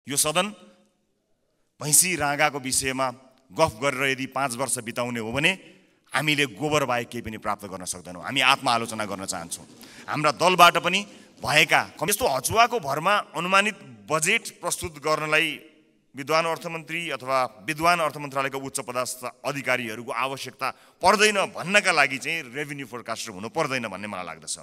यो सदन भैँसी राँगाको विषयमा गफ गरेर यदि 5 वर्ष बिताउने हो भने हामीले गोबर बाहेक केही पनि प्राप्त गर्न सक्दैनौँ। हामी आत्मआलोचना गर्न चाहन्छौँ। हाम्रा दलबाट पनि भएका यस्तो हचुवाको भरमा अनुमानित बजेट प्रस्तुत गर्नलाई विद्वान अर्थमन्त्री अथवा विद्वान अर्थ मन्त्रालयका उच्च पदस्थ अधिकारीहरूको आवश्यकता पर्दैन भन्नका लागि चाहिँ रेभिन्यू फोरकास्टर हुनु पर्दैन भन्ने मलाई लाग्दछ।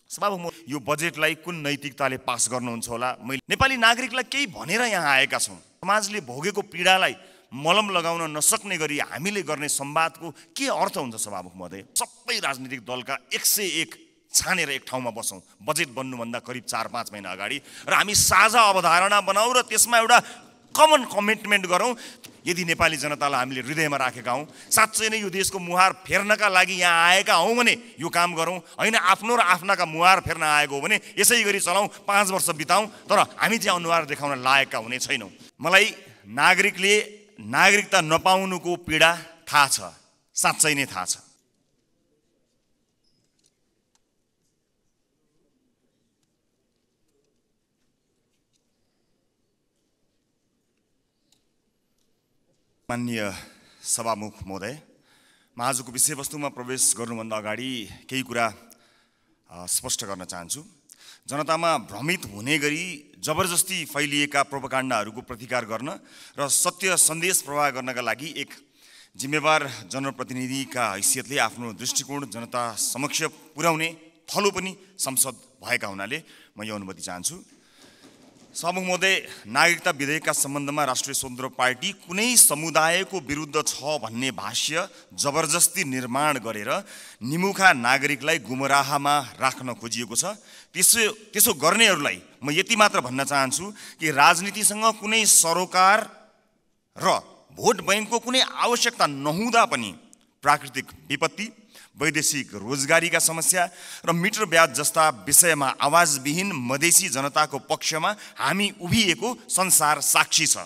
सभामुख, यो बजेटलाई कुन नैतिकताले पास गर्नुहुन्छ होला? मैले नेपाली नागरिकलाई केही भनेर यहाँ आएका छौँ। समाजले भोगेको पीडालाई मलम लगाउन नसक्ने गरी हामीले गर्ने संवादको के अर्थ हुन्छ? सभामुख महोदय, सबै राजनीतिक दलका 101 छानेर एक ठाउँमा बसौँ बजेट बन्नुभन्दा करिब 4-5 महिना अगाडि र हामी साझा अवधारणा बनाऊ र त्यसमा एउटा कमन कमिटमेन्ट गरौँ। यदि नेपाली जनतालाई हामीले हृदयमा राखेका हौँ, साँच्चै नै यो देशको मुहार फेर्नका लागि यहाँ आएका हौँ भने यो काम गरौँ। होइन आफ्नो र आफ्नाका मुहार फेर्न आएको हो भने यसै गरी चलाउँ, 5 वर्ष बिताउँ, तर हामी चाहिँ अनुहार देखाउन लायकका हुने छैनौँ। मलाई नागरिकले नागरिकता नपाउनुको पीडा थाहा छ, साँच्चै नै थाहा छ। माननीय सभामुख महोदय, म आजको विषयवस्तुमा प्रवेश गर्नुभन्दा अगाडि केही कुरा स्पष्ट गर्न चाहन्छु। जनतामा भ्रमित हुने गरी जबरजस्ती फैलिएका प्रोपागान्डाहरूको प्रतिकार गर्न र सत्य सन्देश प्रवाह गर्नका लागि एक जिम्मेवार जनप्रतिनिधिका हैसियतले आफ्नो दृष्टिकोण जनता समक्ष पुर्याउने थलो पनि संसद भएका हुनाले म यो अनुमति चाहन्छु। सभामुख महोदय, नागरिकता विधेयकका सम्बन्धमा राष्ट्रिय स्वतन्त्र पार्टी कुनै समुदायको विरुद्ध छ भन्ने भाष्य जबरजस्ती निर्माण गरेर निमुखा नागरिकलाई गुमराहमा राख्न खोजिएको छ। त्यसो गर्नेहरूलाई म यति मात्र भन्न चाहन्छु कि राजनीतिसँग कुनै सरोकार र भोट बैंकको कुनै आवश्यकता नहुँदा पनि प्राकृतिक विपत्ति, वैदेशिक रोजगारीका समस्या र मिटर ब्याज जस्ता विषयमा आवाजविहीन मधेसी जनताको पक्षमा हामी उभिएको संसार साक्षी छ।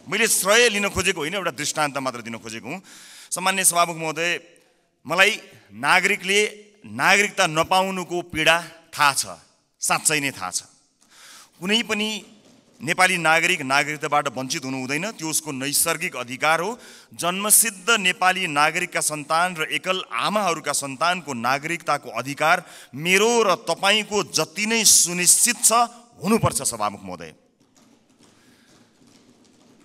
मैले श्रेय लिन खोजेको होइन, एउटा दृष्टान्त मात्र दिन खोजेको हुँ। सम्मान्य सभामुख महोदय, मलाई नागरिकले नागरिकता नपाउनुको पीडा थाहा छ, साँच्चै नै थाहा छ। कुनै पनि नेपाली नागरिक नागरिकताबाट वञ्चित हुनु हुँदैन, त्यो उसको नैसर्गिक अधिकार हो। जन्मसिद्ध नेपाली नागरिकका सन्तान र एकल आमाहरूका सन्तानको नागरिकताको अधिकार मेरो र तपाईँको जति नै सुनिश्चित छ हुनुपर्छ। सभामुख महोदय,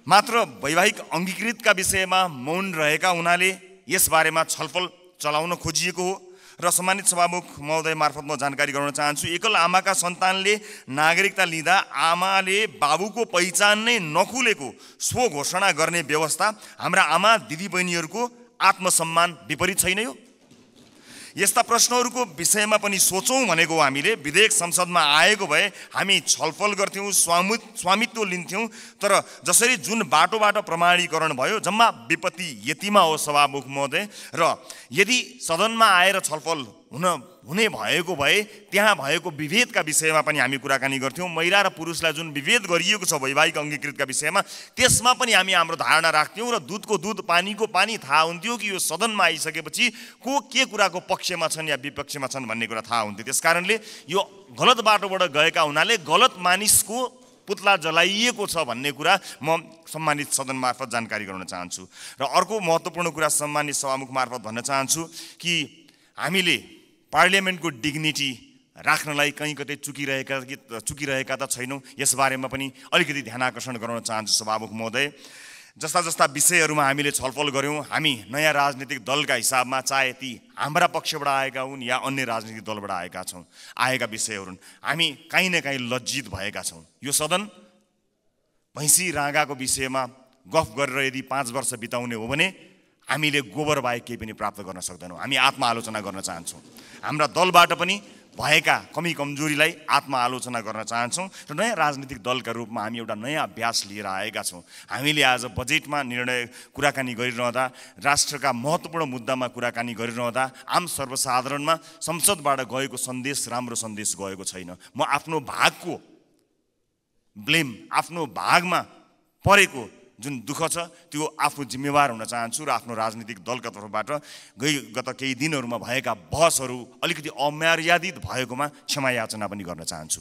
मात्र वैवाहिक अङ्गीकृतका विषयमा मौन रहेका हुनाले यसबारेमा छलफल चलाउन खोजिएको हो। र सम्मानित सभामुख महोदय मार्फत म जानकारी गराउन चाहन्छु, एकल आमाका सन्तानले नागरिकता लिँदा आमाले बाबुको पहिचान नै नखुलेको स्व घोषणा गर्ने व्यवस्था हाम्रा आमा दिदीबहिनीहरूको आत्मसम्मान विपरीत छैन? यो यस्ता प्रश्नहरूको विषयमा पनि सोचौँ भनेको हामीले। विधेयक संसदमा आएको भए हामी छलफल गर्थ्यौँ, स्वामित्व लिन्थ्यौँ, तर जसरी जुन बाटोबाट प्रमाणीकरण भयो जम्मा विपत्ति यतिमा हो। सभामुख महोदय, र यदि सदनमा आएर छलफल हुने भएको भए त्यहाँ भएको विभेदका विषयमा पनि हामी कुराकानी गर्थ्यौँ। महिला र पुरुषलाई जुन विभेद गरिएको छ वैवाहिक अङ्गीकृतका विषयमा, त्यसमा पनि हामी हाम्रो धारणा राख्थ्यौँ र दुधको दुध पानीको पानी थाहा हुन्थ्यो कि यो सदनमा आइसकेपछि को के कुराको पक्षमा छन् या विपक्षमा छन् भन्ने कुरा थाहा हुन्थ्यो। त्यस कारणले यो गलत बाटोबाट गएका हुनाले गलत मानिसको पुतला जलाइएको छ भन्ने कुरा म सम्मानित सदन मार्फत जानकारी गराउन चाहन्छु। र अर्को महत्त्वपूर्ण कुरा सम्मानित सभामुख मार्फत भन्न चाहन्छु कि हामीले पार्लियामेन्टको डिग्निटी राख्नलाई कहीँ कतै चुकिरहेका त छैनौँ, यसबारेमा पनि अलिकति ध्यान आकर्षण गराउन चाहन्छु। सभामुख महोदय, जस्ता हामीले छलफल गऱ्यौँ, हामी नयाँ राजनीतिक दलका हिसाबमा चाहे ती हाम्रा पक्षबाट आएका हुन् या अन्य राजनीतिक दलबाट आएका विषयहरू हामी काहीँ न काहीँ लज्जित भएका छौँ। यो सदन भैँसी राँगाको विषयमा गफ गरेर यदि 5 वर्ष बिताउने हो भने हामीले गोबर बाहेक केही पनि प्राप्त गर्न सक्दैनौँ। हामी आत्मआलोचना गर्न चाहन्छौँ। हाम्रा दलबाट पनि भएका कमी कमजोरीलाई आत्मआलोचना गर्न चाहन्छौँ र नयाँ राजनीतिक दलका रूपमा हामी एउटा नयाँ अभ्यास लिएर आएका छौँ। हामीले आज बजेटमा कुराकानी गरिरहँदा, राष्ट्रका महत्त्वपूर्ण मुद्दामा कुराकानी गरिरहँदा आम सर्वसाधारणमा संसदबाट गएको सन्देश राम्रो सन्देश गएको छैन। म आफ्नो भागको ब्लेम, आफ्नो भागमा परेको जुन दुःख छ त्यो आफ्नो जिम्मेवार हुन चाहन्छु र आफ्नो राजनीतिक दलका तर्फबाट गत केही दिनहरूमा भएका बहसहरू अलिकति अमर्यादित भएकोमा क्षमा याचना पनि गर्न चाहन्छु।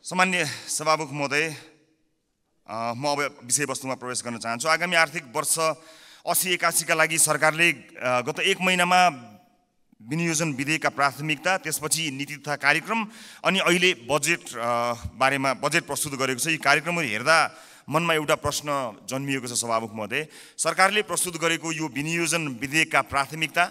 सामान्य सभामुख महोदय, म अब विषयवस्तुमा प्रवेश गर्न चाहन्छु। आगामी आर्थिक वर्ष 80-81 का लागि सरकारले गत 1 महिनामा विनियोजन विधेयकका प्राथमिकता, त्यसपछि नीति तथा कार्यक्रम अनि अहिले बजेट बारेमा बजेट प्रस्तुत गरेको छ। यी कार्यक्रमहरू हेर्दा मनमा एउटा प्रश्न जन्मिएको छ सभामुख महोदय। सरकारले प्रस्तुत गरेको यो विनियोजन विधेयकका प्राथमिकता,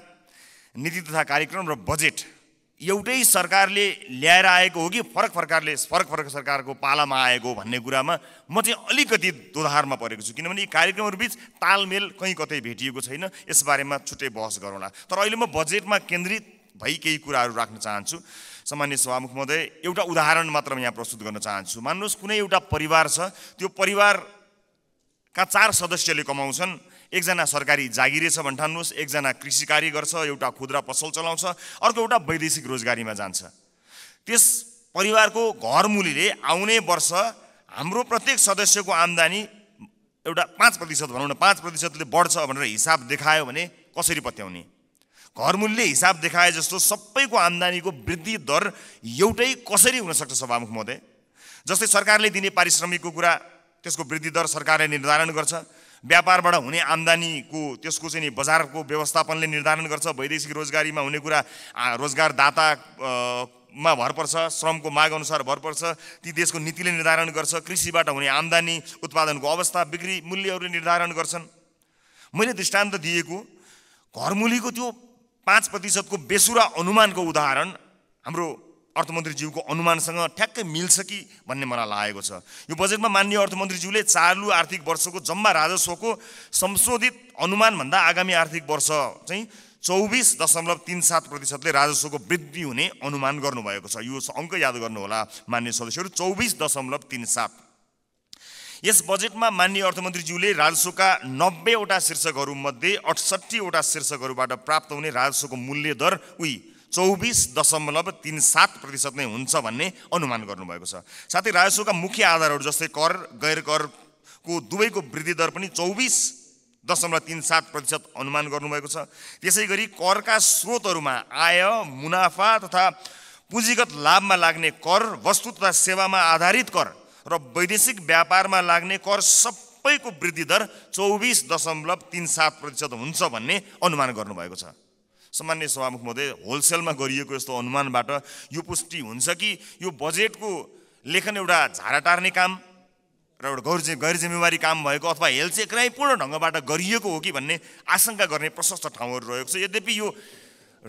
नीति तथा कार्यक्रम र बजेट एउटै सरकारले ल्याएर आएको हो कि फरक फरक सरकारको पालामा आएको भन्ने कुरामा म चाहिँ अलिकति दोधारमा परेको छु। किनभने यी कार्यक्रमहरूबीच तालमेल कहीँ कतै भेटिएको छैन। यसबारेमा छुट्टै बहस गरौँला। तर अहिले म बजेटमा केन्द्रित भई केही कुराहरू राख्न चाहन्छु। सामान्य सभामुख महोदय, एउटा उदाहरण मात्र म यहाँ प्रस्तुत गर्न चाहन्छु। मान्नुहोस् कुनै एउटा परिवार छ, त्यो परिवारका 4 सदस्यले कमाउँछन्। एकजना सरकारी जागिरे छ भन्ठान्नुहोस्, एकजना कृषि कार्य गर्छ, एउटा खुद्रा पसल चलाउँछ, अर्को एउटा वैदेशिक रोजगारीमा जान्छ। त्यस परिवारको घरमूलीले आउने वर्ष हाम्रो प्रत्येक सदस्यको आम्दानी एउटा 5% भनौँ न, 5%ले बढ्छ भनेर हिसाब देखायो भने कसरी पत्याउने? घरमूलीले हिसाब देखाए जस्तो सबैको आम्दानीको वृद्धि दर एउटै कसरी हुन सक्छ सभामुख महोदय? जस्तै सरकारले दिने पारिश्रमिकको कुरा, त्यसको वृद्धि दर सरकारले निर्धारण गर्छ। व्यापारबाट हुने आम्दानीको त्यसको चाहिँ बजारको व्यवस्थापनले निर्धारण गर्छ। वैदेशिक रोजगारीमा हुने कुरा रोजगारदातामा भर पर्छ, श्रमको माग अनुसार भर पर्छ, ती देशको नीतिले निर्धारण गर्छ। कृषिबाट हुने आम्दानी, उत्पादनको अवस्था, बिक्री मूल्यहरूले निर्धारण गर्छन्। मैले दृष्टान्त दिएको घरमूलीको त्यो 5% को बेसुरा अनुमानको उदाहरण हाम्रो अर्थमन्त्रीज्यूको अनुमानसँग ठ्याक्कै मिल्छ कि भन्ने मलाई लागेको छ। यो बजेटमा माननीय अर्थमन्त्रीज्यूले चालु आर्थिक वर्षको जम्मा राजस्वको संशोधित अनुमानभन्दा आगामी आर्थिक वर्ष चाहिँ 24.37%ले राजस्वको वृद्धि हुने अनुमान गर्नुभएको छ। यो अङ्क याद गर्नुहोला माननीय सदस्यहरू, 24.37। यस बजेटमा माननीय अर्थमन्त्रीज्यूले राजस्वका 90 वटा शीर्षकहरूमध्ये 68 वटा शीर्षकहरूबाट प्राप्त हुने राजस्वको मूल्य दर 24.37% नै हुन्छ भन्ने अनुमान गर्नुभएको छ। साथै राजस्वका मुख्य आधारहरू जस्तै कर, गैर करको दुवैको वृद्धि दर पनि 24.37% अनुमान गर्नुभएको छ। त्यसैगरी करका स्रोतहरूमा आय, मुनाफा तथा पुँजीगत लाभमा लाग्ने कर, वस्तु तथा सेवामा आधारित कर र वैदेशिक व्यापारमा लाग्ने कर सबैको वृद्धि दर 24.37% हुन्छ भन्ने अनुमान गर्नुभएको छ। सामान्य सभामुख महोदय, होलसेलमा गरिएको यस्तो अनुमानबाट यो पुष्टि हुन्छ कि यो बजेटको लेखन एउटा झारा टार्ने काम र एउटा गैर जिम्मेवारी काम भएको अथवा हेलचेक्राइपूर्ण ढङ्गबाट गरिएको हो कि भन्ने आशंका गर्ने प्रशस्त ठाउँहरू रहेको छ। यद्यपि यो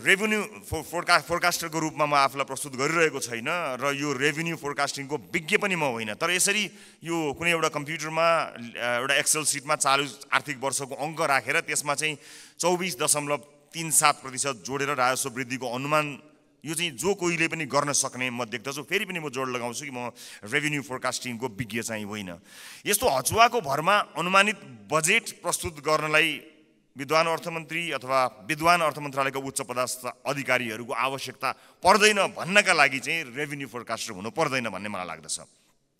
रेभेन्यू फोरकास्टरको रूपमा म आफूलाई प्रस्तुत गरिरहेको छैन र यो रेभेन्यू फोरकास्टिङको विज्ञ पनि म होइन। तर यसरी यो कुनै एउटा कम्प्युटरमा एउटा एक्सेल सिटमा चालु आर्थिक वर्षको अङ्क राखेर त्यसमा चाहिँ 24.37% जोडेर राजस्व वृद्धिको अनुमान, यो चाहिँ जो कोहीले पनि गर्न सक्ने म देख्दछु। फेरि पनि म जोड लगाउँछु कि म रेभेन्यू फोरकास्टिङको विज्ञ चाहिँ होइन। यस्तो हचुवाको भरमा अनुमानित बजेट प्रस्तुत गर्नलाई विद्वान अर्थमन्त्री अथवा विद्वान अर्थ मन्त्रालयका उच्च पदस्थ अधिकारीहरूको आवश्यकता पर्दैन भन्नका लागि चाहिँ रेभेन्यू फोरकास्टर हुनु पर्दैन भन्ने मलाई लाग्दछ।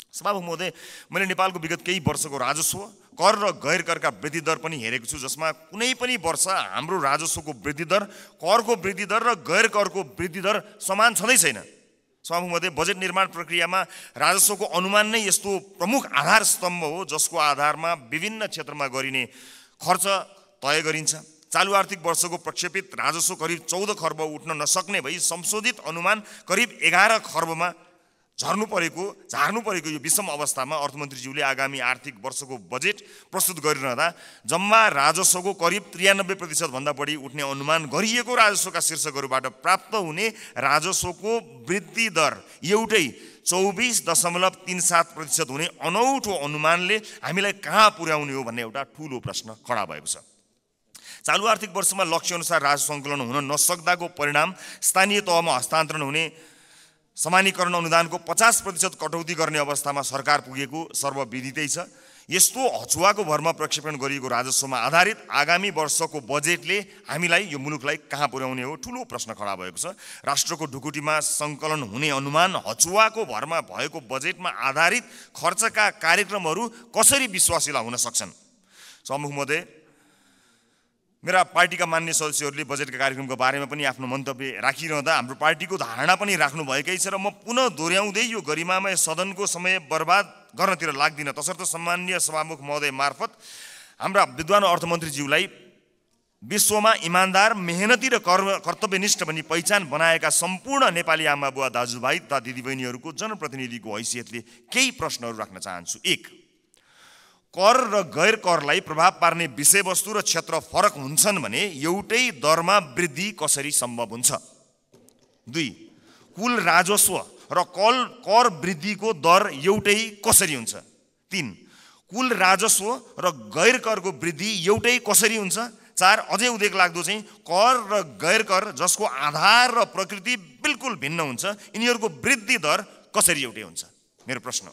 सभामुख महोदय, मैले नेपालको विगत केही वर्षको राजस्व, कर र गैर करका वृद्धि दर पनि हेरेको छु, जसमा कुनै पनि वर्ष हाम्रो राजस्वको वृद्धि दर, करको वृद्धि दर र गैर करको वृद्धि दर समान छँदै छैन। सभामुख महोदय, बजेट निर्माण प्रक्रियामा राजस्वको अनुमान नै यस्तो प्रमुख आधार स्तम्भ हो जसको आधारमा विभिन्न क्षेत्रमा गरिने खर्च तय गरिन्छ। चालु आर्थिक वर्षको प्रक्षेपित राजस्व करिब 14 खर्ब उठ्न नसक्ने भई संशोधित अनुमान करिब 11 खर्बमा झार्नु परेको यो विषम अवस्थामा अर्थमन्त्रीज्यूले आगामी आर्थिक वर्षको बजेट प्रस्तुत गरिरहँदा जम्मा राजस्वको करिब 93% भन्दा बढी उठ्ने अनुमान गरिएको राजस्वका शीर्षकहरूबाट प्राप्त हुने राजस्वको वृद्धि दर एउटै 24.37% हुने अनौठो अनुमानले हामीलाई कहाँ पुर्याउने हो भन्ने एउटा ठूलो प्रश्न खडा भएको छ। चालु आर्थिक वर्षमा लक्ष्य अनुसार राजस्व सङ्कलन हुन नसक्दाको परिणाम स्थानीय तहमा हस्तान्तरण हुने समानीकरण अनुदानको 50% कटौती गर्ने अवस्थामा सरकार पुगेको सर्वविदितै छ। यस्तो हचुवाको भरमा प्रक्षेपण गरिएको राजस्वमा आधारित आगामी वर्षको बजेटले हामीलाई, यो मुलुकलाई कहाँ पुर्याउने हो ठूलो प्रश्न खडा भएको छ। राष्ट्रको ढुकुटीमा सङ्कलन हुने अनुमान हचुवाको भरमा भएको बजेटमा आधारित खर्चका कार्यक्रमहरू कसरी विश्वासिला हुन सक्छन्? सभामुख महोदय, मेरा पार्टीका मान्य सदस्यहरूले बजेटका कार्यक्रमको बारेमा पनि आफ्नो मन्तव्य राखिरहँदा हाम्रो पार्टीको धारणा पनि राख्नुभएकै छ र म पुनः दोहोऱ्याउँदै यो गरिमामय सदनको समय बर्बाद गर्नतिर लाग्दिनँ। तसर्थ सम्माननीय सभामुख महोदय मार्फत हाम्रा विद्वान अर्थमन्त्रीज्यूलाई विश्वमा इमान्दार, मेहनती र कर्तव्यनिष्ठ भनी पहिचान बनाएका सम्पूर्ण नेपाली आमा बुवा दाजुभाइ तथा दिदीबहिनीहरूको जनप्रतिनिधिको हैसियतले केही प्रश्नहरू राख्न चाहन्छु। 1, कर र गैर करलाई प्रभाव पार्ने विषयवस्तु र क्षेत्र फरक हुन्छन् भने एउटै दरमा वृद्धि कसरी सम्भव हुन्छ? 2, कुल राजस्व र कर वृद्धिको दर एउटै कसरी हुन्छ? 3, कुल राजस्व र गैर करको वृद्धि एउटै कसरी हुन्छ? 4, अझै उदेक लाग्दो चाहिँ कर र गैर कर जसको आधार र प्रकृति बिल्कुल भिन्न हुन्छ, यिनीहरूको वृद्धि दर कसरी एउटै हुन्छ? मेरो प्रश्न।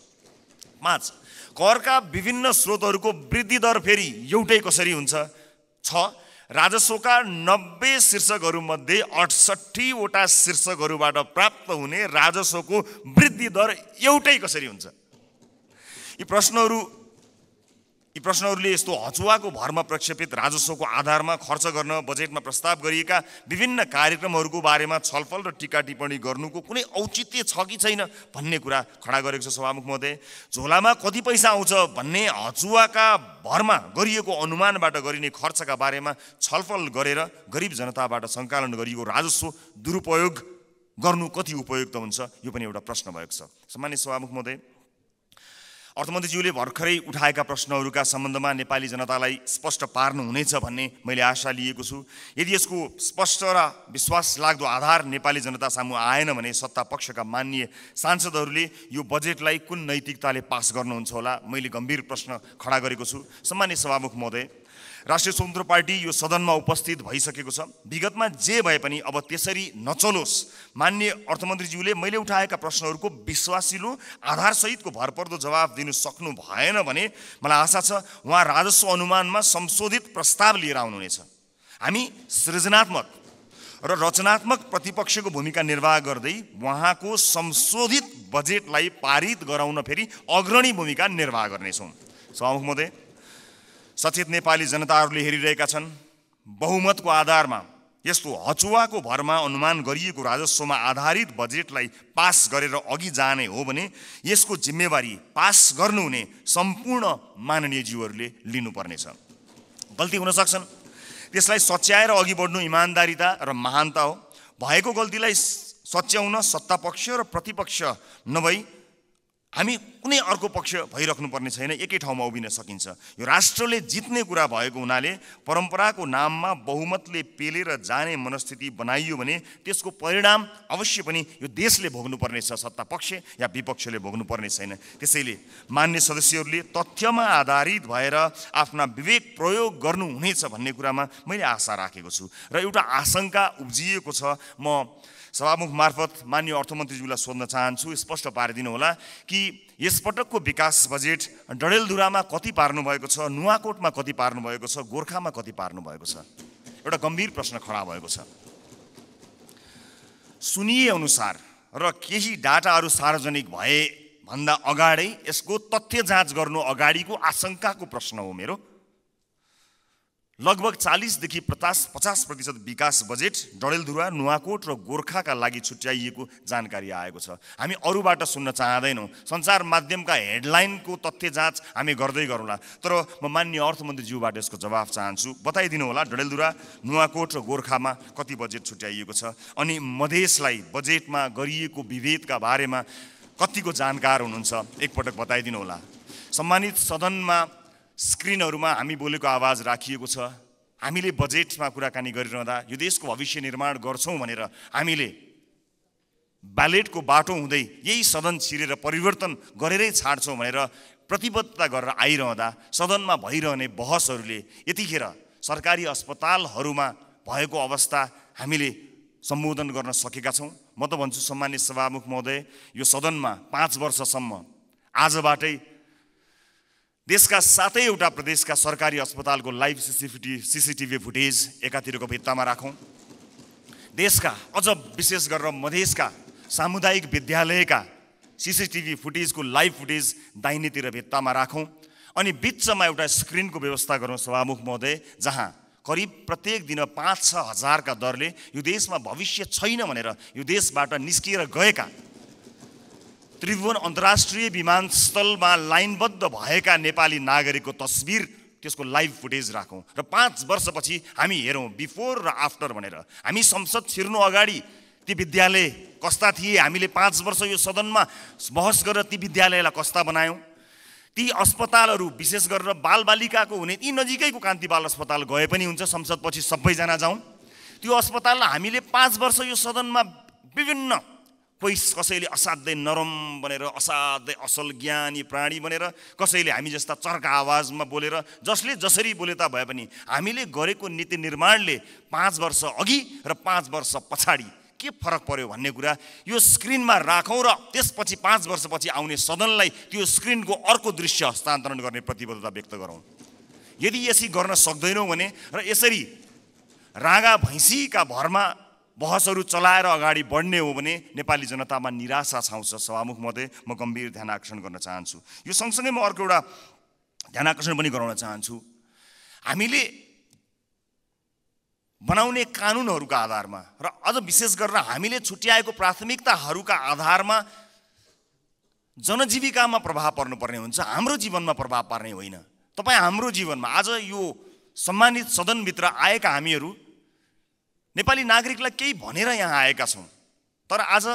5, करका विभिन्न स्रोतहरूको वृद्धि दर फेरि एउटै कसरी हुन्छ? 6, राजस्वका 90 शीर्षकहरूमध्ये 68 वटा शीर्षकहरूबाट प्राप्त हुने राजस्वको वृद्धि दर एउटै कसरी हुन्छ? यी प्रश्नहरूले यस्तो हचुवाको भरमा प्रक्षेपित राजस्वको आधारमा खर्च गर्न बजेटमा प्रस्ताव गरिएका विभिन्न कार्यक्रमहरूको बारेमा छलफल र टीका टिप्पणी गर्नुको कुनै औचित्य छ कि छैन भन्ने कुरा खडा गरेको छ सभामुख महोदय। झोलामा कति पैसा आउँछ भन्ने हचुवाका भरमा गरिएको अनुमानबाट गरिने खर्चका बारेमा छलफल गरेर गरिब जनताबाट सङ्कलन गरिएको राजस्व दुरुपयोग गर्नु कति उपयुक्त हुन्छ, यो पनि एउटा प्रश्न भएको छ। सम्मानित सभामुख महोदय, अर्थमन्त्रीज्यूले भर्खरै उठाएका प्रश्नहरूका सम्बन्धमा नेपाली जनतालाई स्पष्ट पार्नु हुनेछ भन्ने मैले आशा लिएको छु। यदि यसको स्पष्ट र विश्वास लाग्दो आधार नेपाली जनता सामु आएन भने सत्ता पक्षका माननीय सांसदहरूले यो बजेटलाई कुन नैतिकताले पास गर्नुहुन्छ होला, मैले गम्भीर प्रश्न खडा गरेको छु। सम्मानित सभामुख महोदय, राष्ट्रिय स्वतन्त्र पार्टी यो सदनमा उपस्थित भइसकेको छ। विगतमा जे भए पनि अब त्यसरी नचलोस्। माननीय अर्थमन्त्रीज्यूले मैले उठाएका प्रश्नहरूको विश्वासिलो आधारसहितको भरपर्दो जवाफ दिनु सक्नु भएन भने मलाई आशा छ उहाँ राजस्व अनुमानमा संशोधित प्रस्ताव लिएर आउनुहुनेछ। हामी सृजनात्मक र रचनात्मक प्रतिपक्षको भूमिका निर्वाह गर्दै उहाँको संशोधित बजेटलाई पारित गराउन फेरि अग्रणी भूमिका निर्वाह गर्नेछौँ। सभामुख महोदय, सचेत नेपाली जनताहरूले हेरिरहेका छन्। बहुमतको आधारमा यस्तो हचुवाको भरमा अनुमान गरिएको राजस्वमा आधारित बजेटलाई पास गरेर अघि जाने हो भने यसको जिम्मेवारी पास गर्नुहुने सम्पूर्ण माननीयज्यूहरूले लिनुपर्नेछ। गल्ती हुन सक्छन्, त्यसलाई सच्याएर अघि बढ्नु इमान्दारिता र महानता हो। भएको गल्तीलाई सच्याउन सत्तापक्ष र प्रतिपक्ष नभई हामी कुनै अर्को पक्ष भइराख्नु पर्ने छैन, एकै ठाउँमा उभिन सकिन्छ। यो राष्ट्रले जित्ने कुरा भएको हुनाले परम्पराको नाममा बहुमतले पेलेर जाने मनस्थिति बनाइयो भने त्यसको परिणाम अवश्य पनि यो देशले भोग्नुपर्ने छ, सत्ता पक्ष या विपक्षले भोग्नुपर्ने छैन। त्यसैले मान्य सदस्यहरूले तथ्यमा आधारित भएर आफ्ना विवेक प्रयोग गर्नुहुनेछ भन्ने कुरामा मैले आशा राखेको छु र एउटा आशंका उब्जिएको छ। म सभामुख मार्फत माननीय अर्थमन्त्रीज्यूलाई सोध्न चाहन्छु, स्पष्ट पारिदिनु होला कि यसपटकको विकास बजेट डडेलधुरामा कति पार्नु भएको छ, नुवाकोटमा कति पार्नु भएको छ, गोर्खामा कति पार्नु भएको छ? एउटा गम्भीर प्रश्न खडा भएको छ। सुनिए अनुसार र केही डाटाहरू सार्वजनिक भए भन्दा अगाडै यसको तथ्य जाँच गर्नु अगाडिको आशंकाको प्रश्न हो मेरो। लगभग 40 देखि 50% विकास बजेट डडेलधुरा, नुवाकोट र गोर्खाका लागि छुट्याइएको जानकारी आएको छ। हामी अरूबाट सुन्न चाहँदैनौँ। सञ्चार माध्यमका हेडलाइनको तथ्य जाँच हामी गर्दै गरौँला, तर म माननीय अर्थमन्त्रीज्यूबाट यसको जवाफ चाहन्छु। बताइदिनु होला डडेलधुरा, नुवाकोट र गोर्खामा कति बजेट छुट्याइएको छ, अनि मधेसलाई बजेटमा गरिएको विभेदका बारेमा कतिको जानकार हुनुहुन्छ, एकपटक बताइदिनु होला। सम्मानित सदनमा स्क्रिनहरूमा हामी बोलेको आवाज राखिएको छ। हामीले बजेटमा कुराकानी गरिरहँदा यो देशको भविष्य निर्माण गर्छौँ भनेर हामीले ब्यालेटको बाटो हुँदै यही सदन छिरेर परिवर्तन गरेरै छाड्छौँ भनेर प्रतिबद्धता गरेर आइरहँदा सदनमा भइरहने बहसहरूले यतिखेर सरकारी अस्पतालहरूमा भएको अवस्था हामीले सम्बोधन गर्न सकेका छौँ। म त भन्छु सम्मानित सभामुख महोदय, यो सदनमा 5 वर्षसम्म आजबाटै देशका 7वटा प्रदेशका सरकारी अस्पतालको लाइभ सीसीटीभी फुटेज एकातिरको भित्तामा राखौँ। देशका अझ विशेष गरेर मधेसका सामुदायिक विद्यालयका सीसीटीभी फुटेजको लाइभ फुटेज दाहिनेतिर भित्तामा राखौँ। अनि बिचमा एउटा स्क्रिनको व्यवस्था गरौँ सभामुख महोदय, जहाँ करिब प्रत्येक दिन 5-6 हजारका दरले यो देशमा भविष्य छैन भनेर यो देशबाट निस्किएर गएका, त्रिभुवन अन्तर्राष्ट्रिय विमानस्थलमा लाइनबद्ध भएका नेपाली नागरिकको तस्बिर, त्यसको लाइभ फुटेज राखौँ र 5 वर्षपछि हामी हेरौँ बिफोर र आफ्टर भनेर। हामी संसद छिर्नु अगाडि ती विद्यालय कस्ता थिए, हामीले 5 वर्ष यो सदनमा बहस गरेर ती विद्यालयलाई कस्ता बनायौँ। ती अस्पतालहरू विशेष गरेर बालबालिकाको हुने ती नजिकैको कान्ति बाल अस्पताल गए पनि हुन्छ, संसदपछि सबैजना जाउँ। त्यो अस्पताललाई हामीले 5 वर्ष यो सदनमा विभिन्न, कोही कसैले असाध्यै नरम भनेर, असाध्यै असल ज्ञानी प्राणी भनेर, कसैले हामी जस्ता चर्का आवाजमा बोलेर, जसले जसरी बोले ता भए पनि हामीले गरेको नीति निर्माणले 5 वर्ष अघि र 5 वर्ष पछाडि के फरक पर्यो भन्ने कुरा यो स्क्रिनमा राखौँ र त्यसपछि 5 वर्षपछि आउने सदनलाई त्यो स्क्रिनको अर्को दृश्य हस्तान्तरण गर्ने प्रतिबद्धता व्यक्त गरौँ। यदि यसरी गर्न सक्दैनौँ भने र यसरी रागा भैँसीका भरमा बहसहरू चलाएर अगाडि बढ्ने हो भने नेपाली जनतामा निराशा छाउँछ। सभामुख महोदय, म गम्भीर ध्यान आकर्षण गर्न चाहन्छु। यो सँगसँगै म अर्को एउटा ध्यान आकर्षण पनि गराउन चाहन्छु। हामीले बनाउने कानुनहरूका आधारमा र अझ विशेष गरेर हामीले छुट्याएको प्राथमिकताहरूका आधारमा जनजीविकामा प्रभाव पर्नुपर्ने हुन्छ, हाम्रो जीवनमा प्रभाव पार्ने होइन। तपाईँ हाम्रो जीवनमा आज यो सम्मानित सदनभित्र आएका हामीहरू नेपाली नागरिकलाई केही भनेर यहाँ आएका छौँ, तर आज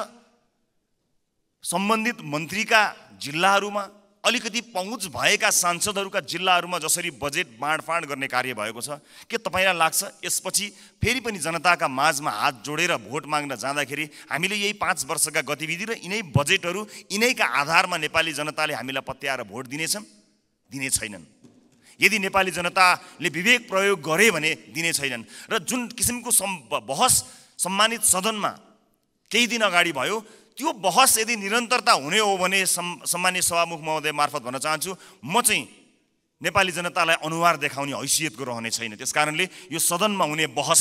सम्बन्धित मन्त्रीका जिल्लाहरूमा, अलिकति पहुँच भएका सांसदहरूका जिल्लाहरूमा जसरी बजेट बाँडफाँड गर्ने कार्य भएको छ, के तपाईँलाई लाग्छ यसपछि फेरि पनि जनताका माझमा हात जोडेर भोट माग्न जाँदाखेरि हामीले यही 5 वर्षका गतिविधि र यिनै बजेटहरू, यिनैका आधारमा नेपाली जनताले हामीलाई पत्याएर भोट दिनेछन्? दिने छैनन्। यदि नेपाली जनताले विवेक प्रयोग गरे भने दिने छैनन्। र जुन किसिमको बहस सम्मानित सदनमा केही दिन अगाडि भयो, त्यो बहस यदि निरन्तरता हुने हो भने सम्मानित सभामुख महोदय मार्फत भन्न चाहन्छु, म चाहिँ नेपाली जनतालाई अनुहार देखाउने हैसियतको रहने छैन। त्यसकारणले यो सदनमा हुने बहस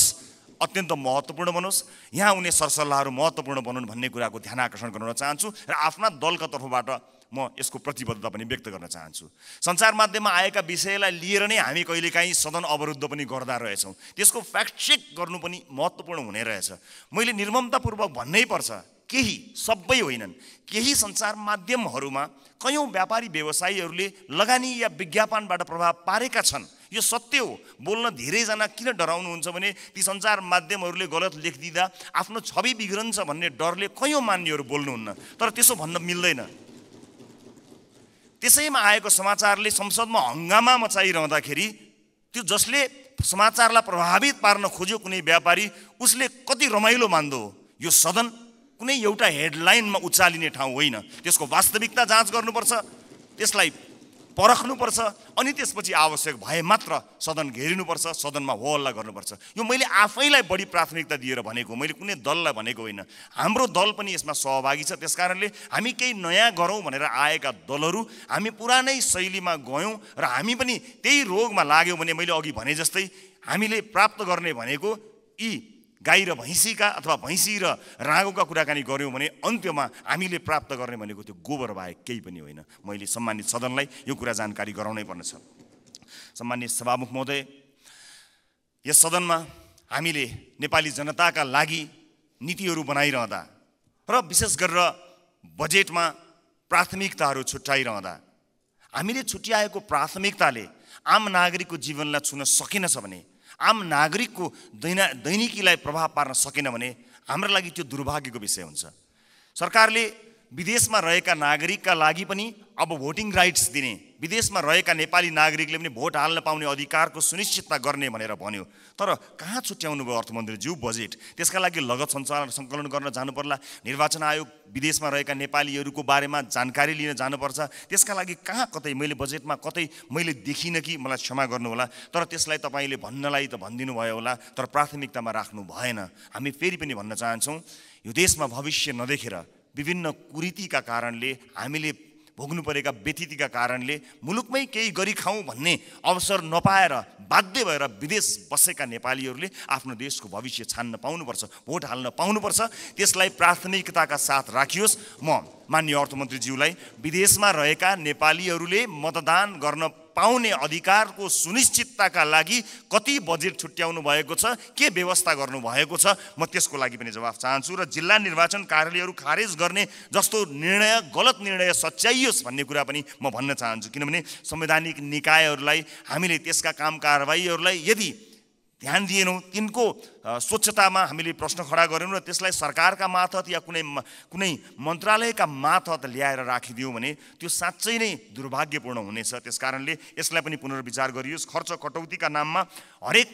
अत्यन्त महत्त्वपूर्ण बनोस्, यहाँ हुने सरसल्लाहहरू महत्त्वपूर्ण बनुन् भन्ने कुराको ध्यान आकर्षण गराउन चाहन्छु र आफ्ना दलका तर्फबाट म यसको प्रतिबद्धता पनि व्यक्त गर्न चाहन्छु। सञ्चार माध्यममा आएका विषयलाई लिएर नै हामी कहिलेकाहीँ सदन अवरुद्ध पनि गर्दा रहेछौँ, त्यसको फ्याक्ट चेक गर्नु पनि महत्त्वपूर्ण हुने रहेछ। मैले निर्ममतापूर्वक भन्नै पर्छ, केही, सबै होइनन्, केही सञ्चार माध्यमहरूमा कयौँ व्यापारी व्यवसायीहरूले लगानी या विज्ञापनबाट प्रभाव पारेका छन्। यो सत्य हो। बोल्न धेरैजना किन डराउनुहुन्छ भने ती सञ्चार माध्यमहरूले गलत लेखिदिँदा आफ्नो छवि बिग्रन्छ भन्ने डरले कयौँ मान्यहरू बोल्नुहुन्न, तर त्यसो भन्न मिल्दैन। त्यसैमा आएको समाचारले संसदमा हङ्गामा मचाइरहँदाखेरि त्यो जसले समाचारलाई प्रभावित पार्न खोज्यो कुनै व्यापारी, उसले कति रमाइलो मान्दो हो। यो सदन कुनै एउटा हेडलाइनमा उचालिने ठाउँ होइन, त्यसको वास्तविकता जाँच गर्नुपर्छ, त्यसलाई परख्नुपर्छ, अनि त्यसपछि आवश्यक भए मात्र सदन घेरिनुपर्छ, सदनमा हो हल्ला गर्नुपर्छ। यो मैले आफैलाई बढी प्राथमिकता दिएर भनेको, मैले कुनै दललाई भनेको होइन। हाम्रो दल पनि यसमा सहभागी छ। त्यसकारणले हामी केही नयाँ गरौँ भनेर आएका दलहरू हामी पुरानै शैलीमा गयौँ र हामी पनि त्यही रोगमा लाग्यौँ भने मैले अघि भने जस्तै हामीले प्राप्त गर्ने भनेको यी गाई र भैँसीका अथवा भैँसी र राँगोका कुराकानी गऱ्यौँ भने अन्त्यमा हामीले प्राप्त गर्ने भनेको त्यो गोबर बाहेक केही पनि होइन। मैले सम्मानित सदनलाई यो कुरा जानकारी गराउनै पर्नेछ। सम्मानित सभामुख महोदय, यस सदनमा हामीले नेपाली जनताका लागि नीतिहरू बनाइरहँदा र विशेष गरेर बजेटमा प्राथमिकताहरू छुट्याइरहँदा हामीले छुट्याएको प्राथमिकताले आम नागरिकको जीवनलाई छुन सकेनछ भने, आम नागरिकको दैनिकीलाई प्रभाव पार्न सकेन भने हाम्रो लागि त्यो दुर्भाग्यको विषय हुन्छ। सरकारले विदेशमा रहेका नागरिकका लागि पनि अब भोटिङ राइट्स दिने, विदेशमा रहेका नेपाली नागरिकले पनि भोट हाल्न पाउने अधिकारको सुनिश्चितता गर्ने भनेर भन्यो, तर कहाँ छुट्याउनु भयो अर्थमन्त्रीज्यू बजेट? त्यसका लागि लगत सङ्कलन गर्न जानु पर्ला, निर्वाचन आयोग विदेशमा रहेका नेपालीहरूको बारेमा जानकारी लिन जानुपर्छ, त्यसका लागि कहाँ कतै मैले बजेटमा कतै मैले देखिनँ कि, मलाई क्षमा गर्नुहोला, तर त्यसलाई तपाईँले भन्नलाई त भनिदिनु भयो होला, तर प्राथमिकतामा राख्नु भएन। हामी फेरि पनि भन्न चाहन्छौँ, यो देशमा भविष्य नदेखेर विभिन्न कुरीतिका कारणले, हामीले भोग्नु परेका व्यथितिका कारणले मुलुकमै केही गरी खाउँ भन्ने अवसर नपाएर बाध्य भएर विदेश बसेका नेपालीहरूले आफ्नो देशको भविष्य छान्न पाउनुपर्छ, भोट हाल्न पाउनुपर्छ। त्यसलाई प्राथमिकताका साथ राखियोस्। म माननीय अर्थमन्त्रीज्यूलाई विदेशमा रहेका नेपालीहरूले मतदान गर्न पाउने अधिकारको सुनिश्चितताका लागि कति बजेट छुट्याउनु भएको छ, के व्यवस्था गर्नु भएको छ, म त्यसको लागि पनि जवाफ चाहन्छु। र जिल्ला निर्वाचन कार्यालयहरू खारेज गर्ने जस्तो निर्णय गलत निर्णय सच्याइयोस् भन्ने कुरा पनि म भन्न चाहन्छु। किनभने संवैधानिक निकायहरूलाई हामीले त्यसका काम कारबाहीहरूलाई यदि ध्यान दिएनौँ, तिनको स्वच्छतामा हामीले प्रश्न खडा गरेनौँ र त्यसलाई सरकारका मार्फत या कुनै मन्त्रालयका मार्फत ल्याएर राखिदियौँ भने त्यो साँच्चै नै दुर्भाग्यपूर्ण हुनेछ। त्यसकारणले यसलाई पनि पुनर्विचार गरियोस्। खर्च कटौतीका नाममा हरेक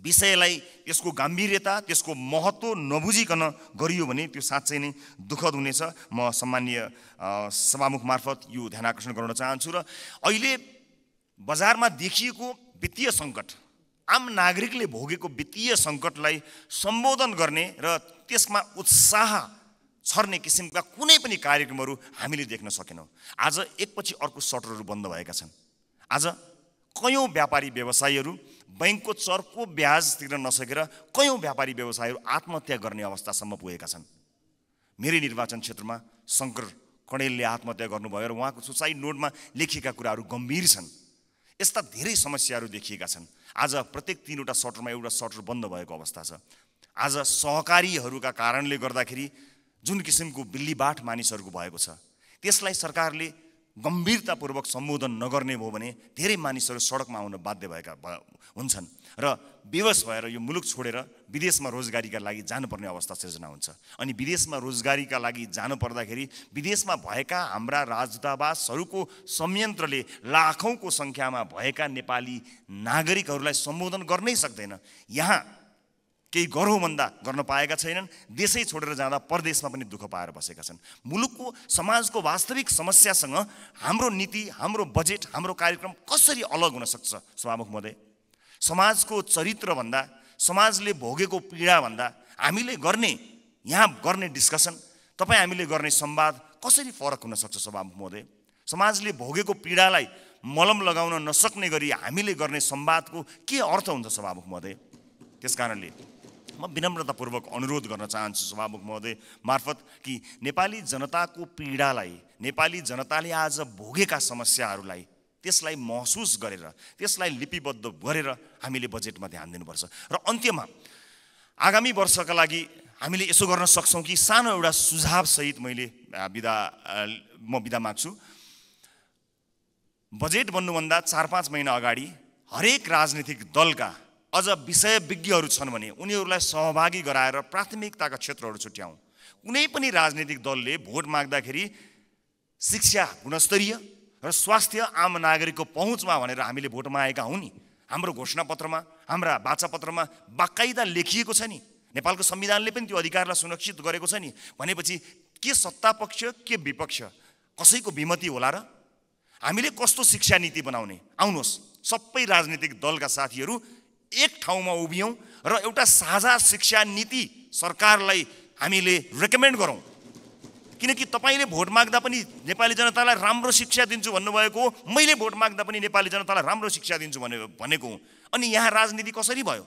विषयलाई त्यसको गम्भीरता, त्यसको महत्त्व नबुझिकन गरियो भने त्यो साँच्चै नै दुःखद हुनेछ। म सम्माननीय सभामुख मार्फत यो ध्यान आकर्षण गर्न चाहन्छु। र अहिले बजारमा देखिएको वित्तीय सङ्कट, आम नागरिकले भोगेको वित्तीय सङ्कटलाई सम्बोधन गर्ने र त्यसमा उत्साह छर्ने किसिमका कुनै पनि कार्यक्रमहरू हामीले देख्न सकेनौँ। आज एकपछि अर्को सटरहरू बन्द भएका छन्। आज कयौँ व्यापारी व्यवसायीहरू बैंकको चर्को ब्याज तिर्न नसकेर कयौँ व्यापारी व्यवसायीहरू आत्महत्या गर्ने अवस्थासम्म पुगेका छन्। मेरै निर्वाचन क्षेत्रमा शङ्कर कणेलले आत्महत्या गर्नुभयो र उहाँको सुसाइड नोटमा लेखिएका कुराहरू गम्भीर छन्। यस्ता धेरै समस्याहरू देखिएका छन्। आज प्रत्येक 3वटा सटरमा एउटा सटर बन्द भएको अवस्था छ। आज सहकारीहरूका कारणले गर्दाखेरि जुन किसिमको बिल्लीबाट मानिसहरूको भएको छ, त्यसलाई सरकारले गम्भीरतापूर्वक सम्बोधन नगर्ने भयो भने धेरै मानिसहरू सडकमा आउन बाध्य भएका हुन्छन् र बेवस भएर यो मुलुक छोडेर विदेशमा रोजगारीका लागि जानुपर्ने अवस्था सिर्जना हुन्छ। अनि विदेशमा रोजगारीका लागि जानु पर्दाखेरि विदेशमा भएका हाम्रा राजदूतावासहरूको संयन्त्रले लाखौँको सङ्ख्यामा भएका नेपाली नागरिकहरूलाई सम्बोधन गर्नै सक्दैन। यहाँ केही गरौँ भन्दा गर्न पाएका छैनन्। देशै छोडेर जाँदा परदेशमा पनि दुःख पाएर बसेका छन्। मुलुकको समाजको वास्तविक समस्यासँग हाम्रो नीति, हाम्रो बजेट, हाम्रो कार्यक्रम कसरी अलग हुन सक्छ? सभामुख महोदय, समाजको चरित्रभन्दा, समाजले भोगेको पीडाभन्दा हामीले यहाँ गर्ने डिस्कसन, तपाईँ हामीले गर्ने संवाद कसरी फरक हुन सक्छ? सभामुख महोदय, समाजले भोगेको पीडालाई मलम लगाउन नसक्ने गरी हामीले गर्ने संवादको के अर्थ हुन्छ? सभामुख महोदय, त्यसकारणले म विनम्रतापूर्वक अनुरोध गर्न चाहन्छु सभामुख महोदय मार्फत कि नेपाली जनताको पीडालाई, नेपाली जनताले आज भोगेका समस्याहरूलाई त्यसलाई महसुस गरेर, त्यसलाई लिपिबद्ध गरेर हामीले बजेटमा ध्यान दिनुपर्छ। र अन्त्यमा आगामी वर्षका लागि हामीले यसो गर्न सक्छौँ कि सानो एउटा सुझावसहित म बिदा माग्छु। बजेट बन्नुभन्दा 4-5 महिना अगाडि हरेक राजनीतिक दलका अझ विषयविज्ञहरू छन् भने उनीहरूलाई सहभागी गराएर प्राथमिकताका क्षेत्रहरू छुट्याउँ। कुनै पनि राजनीतिक दलले भोट माग्दाखेरि शिक्षा गुणस्तरीय र स्वास्थ्य आम नागरिकको पहुँचमा भनेर हामीले भोट मागेका हौँ नि। हाम्रो घोषणापत्रमा, हाम्रा वाचापत्रमा बाकाइदा लेखिएको छ नि। नेपालको संविधानले पनि त्यो अधिकारलाई सुरक्षित गरेको छ नि। भनेपछि के सत्तापक्ष के विपक्ष कसैको विमति होला र? हामीले कस्तो शिक्षा नीति बनाउने? आउनुहोस् सबै राजनीतिक दलका साथीहरू एक ठाउँमा उभियौँ र एउटा साझा शिक्षा नीति सरकारलाई हामीले रेकमेन्ड गरौँ। किनकि तपाईँले भोट माग्दा पनि नेपाली जनतालाई राम्रो शिक्षा दिन्छु भन्नुभएको हो, मैले भोट माग्दा पनि नेपाली जनतालाई राम्रो शिक्षा दिन्छु भनेको हो। अनि यहाँ राजनीति कसरी भयो?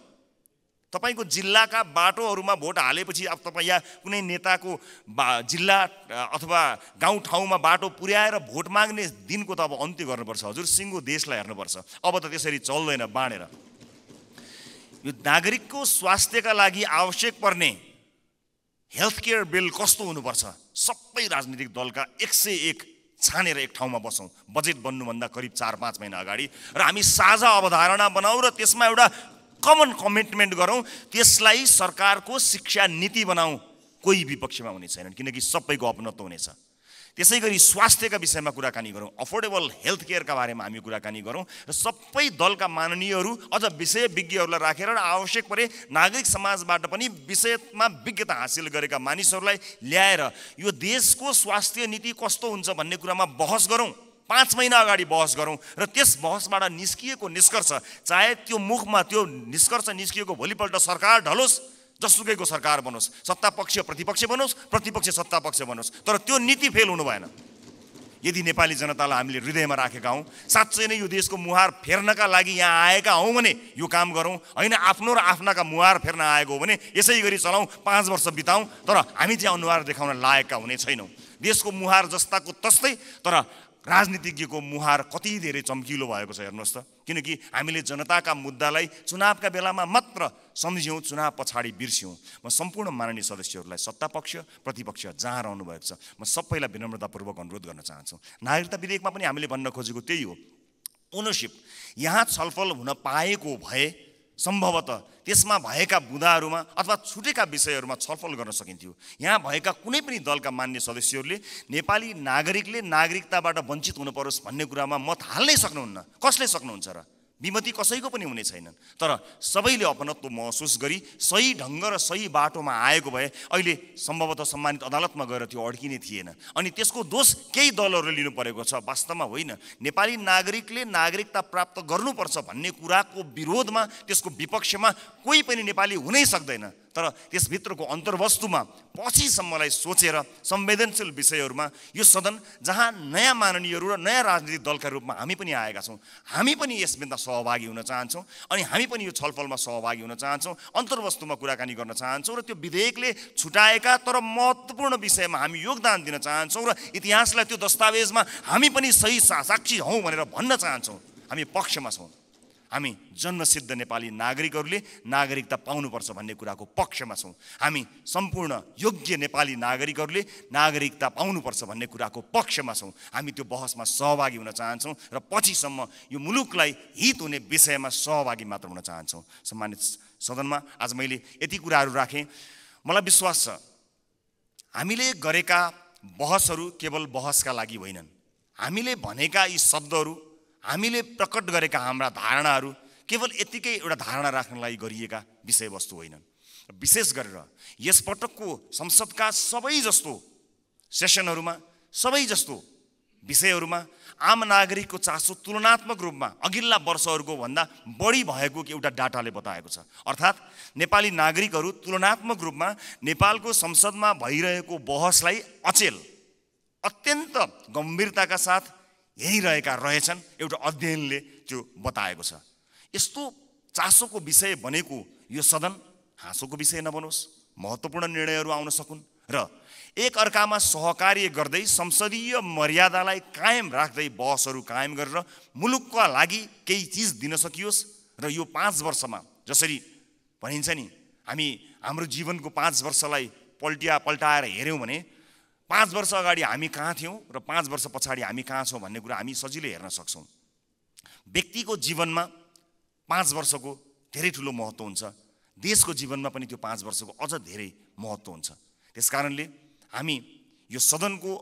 तपाईँको जिल्लाका बाटोहरूमा भोट हालेपछि अब तपाईँ या कुनै नेताको जिल्ला अथवा गाउँठाउँमा बाटो पुर्याएर भोट माग्ने दिनको त अब अन्त्य गर्नुपर्छ। हजुर सिङ्गो देशलाई हेर्नुपर्छ। अब त त्यसरी चल्दैन बाँडेर। यो नागरिकको स्वास्थ्यका लागि आवश्यक पर्ने हेल्थ केयर बिल कस्तो हुनुपर्छ? सबै राजनीतिक दलका 101 छानेर एक ठाउँमा बसौँ बजेट बन्नुभन्दा करिब 4-5 महिना अगाडि र हामी साझा अवधारणा बनाऊ र त्यसमा एउटा कमन कमिटमेन्ट गरौँ। त्यसलाई सरकारको शिक्षा नीति बनाऊ। कोही विपक्षमा हुने छैनन् किनकि सबैको अपनत्व हुनेछ। त्यसै गरी स्वास्थ्यका विषयमा कुराकानी गरौँ, अफोर्डेबल हेल्थ केयरका बारेमा हामी कुराकानी गरौँ र सबै दलका माननीयहरू अझ विषयविज्ञहरूलाई राखेर र आवश्यक परे नागरिक समाजबाट पनि विषयमा विज्ञता हासिल गरेका मानिसहरूलाई ल्याएर यो देशको स्वास्थ्य नीति कस्तो हुन्छ भन्ने कुरामा बहस गरौँ। 5 महिना अगाडि बहस गरौँ र त्यस बहसबाट निस्किएको निष्कर्ष, चाहे त्यो मुखमा त्यो निष्कर्ष निस्किएको भोलिपल्ट सरकार ढलोस्, जसुकैको सरकार बनोस्, सत्तापक्ष प्रतिपक्ष बनोस्, प्रतिपक्ष सत्तापक्ष बनोस्, तर त्यो नीति फेल हुनु भएन। यदि नेपाली जनतालाई हामीले हृदयमा राखेका हौँ, साँच्चै नै यो देशको मुहार फेर्नका लागि यहाँ आएका हौँ भने यो काम गरौँ, होइन आफ्नो र आफ्नाका मुहार फेर्न आएको हो भने यसै गरी चलाउँ, 5 वर्ष बिताउँ, तर हामी चाहिँ अनुहार देखाउन लायकका हुने छैनौँ। देशको मुहार जस्ताको तस्तै, तर राजनीतिज्ञको मुहार कति धेरै चम्किलो भएको छ हेर्नुहोस् त। किनकि हामीले जनताका मुद्दालाई चुनावका बेलामा मात्र सम्झ्यौँ, चुनाव पछाडि बिर्स्यौँ। म सम्पूर्ण माननीय सदस्यहरूलाई, सत्ता पक्ष प्रतिपक्ष जहाँ रहनु भएको छ, म सबैलाई विनम्रतापूर्वक अनुरोध गर्न चाहन्छु। नागरिकता विधेयकमा पनि हामीले भन्न खोजेको त्यही हो, ओनरसिप यहाँ छलफल हुन पाएको भए सम्भवतः त्यसमा भएका बुँदाहरूमा अथवा छुटेका विषयहरूमा छलफल गर्न सकिन्थ्यो। यहाँ भएका कुनै पनि दलका मान्य सदस्यहरूले नेपाली नागरिकले नागरिकताबाट वञ्चित हुन परोस् भन्ने कुरामा मत हाल्नै सक्नुहुन्न। कसले सक्नुहुन्छ र? विमति कसैको पनि हुने छैनन्। तर सबैले अपनत्व महसुस गरी सही ढङ्ग र सही बाटोमा आएको भए अहिले सम्भवतः सम्मानित अदालतमा गएर त्यो अड्किने थिएन। अनि त्यसको दोष केही दलहरूले लिनु परेको छ, वास्तवमा होइन। नेपाली नागरिकले नागरिकता प्राप्त गर्नुपर्छ भन्ने कुराको विरोधमा, त्यसको विपक्षमा कोही पनि नेपाली हुनै सक्दैन। तर त्यसभित्रको अन्तर्वस्तुमा पछिसम्मलाई सोचेर संवेदनशील विषयहरूमा यो सदन जहाँ नयाँ माननीयहरू र नयाँ राजनीतिक दलका रूपमा हामी पनि आएका छौँ, हामी पनि यसमा सहभागी हुन चाहन्छौँ अनि हामी पनि यो छलफलमा सहभागी हुन चाहन्छौँ, अन्तर्वस्तुमा कुराकानी गर्न चाहन्छौँ र त्यो विधेयकले छुटाएका तर महत्त्वपूर्ण विषयमा हामी योगदान दिन चाहन्छौँ र इतिहासलाई त्यो दस्तावेजमा हामी पनि सही साक्षी हौँ भनेर भन्न चाहन्छौँ। हामी पक्षमा छौँ। हामी जन्मसिद्ध नेपाली नागरिकहरूले नागरिकता पाउनुपर्छ भन्ने कुराको पक्षमा छौँ। हामी सम्पूर्ण योग्य नेपाली नागरिकहरूले नागरिकता पाउनुपर्छ भन्ने कुराको पक्षमा छौँ। हामी त्यो बहसमा सहभागी हुन चाहन्छौँ र पछिसम्म यो मुलुकलाई हित हुने विषयमा सहभागी मात्र हुन चाहन्छौँ। सम्मानित सदनमा आज मैले यति कुराहरू राखेँ। मलाई विश्वास छ हामीले गरेका बहसहरू केवल बहसका लागि होइनन्। हामीले भनेका यी शब्दहरू, हामीले प्रकट गरेका हाम्रा धारणाहरू केवल यतिकै एउटा धारणा राख्नलाई गरिएका विषयवस्तु होइनन्। विशेष गरेर यसपटकको संसदका सबै जस्तो सेसनहरूमा, सबै जस्तो विषयहरूमा आम नागरिकको चासो तुलनात्मक रूपमा अघिल्ला वर्षहरूको भन्दा बढी भएको एउटा डाटाले बताएको छ। अर्थात् नेपाली नागरिकहरू तुलनात्मक रूपमा नेपालको संसदमा भइरहेको बहसलाई अचेल, अत्यन्त गम्भीरताका साथ हेरिरहेका रहेछन्। एउटा अध्ययनले त्यो बताएको छ। यस्तो चासोको विषय बनेको यो सदन हाँसोको विषय नबनोस्, महत्त्वपूर्ण निर्णयहरू आउन सकुन् र एक अर्कामा सहकार्य गर्दै संसदीय मर्यादालाई कायम राख्दै बहसहरू कायम गरेर मुलुकका लागि केही चिज दिन सकियोस्। र यो 5 वर्षमा जसरी भनिन्छ नि, हामी हाम्रो जीवनको 5 वर्षलाई पल्टाएर हेऱ्यौँ भने 5 वर्ष अगाडि हामी कहाँ थियौँ र 5 वर्ष पछाडि हामी कहाँ छौँ भन्ने कुरा हामी सजिलै हेर्न सक्छौँ। व्यक्तिको जीवनमा 5 वर्षको धेरै ठुलो महत्त्व हुन्छ। देशको जीवनमा पनि त्यो 5 वर्षको अझ धेरै महत्त्व हुन्छ। त्यसकारणले हामी यो सदनको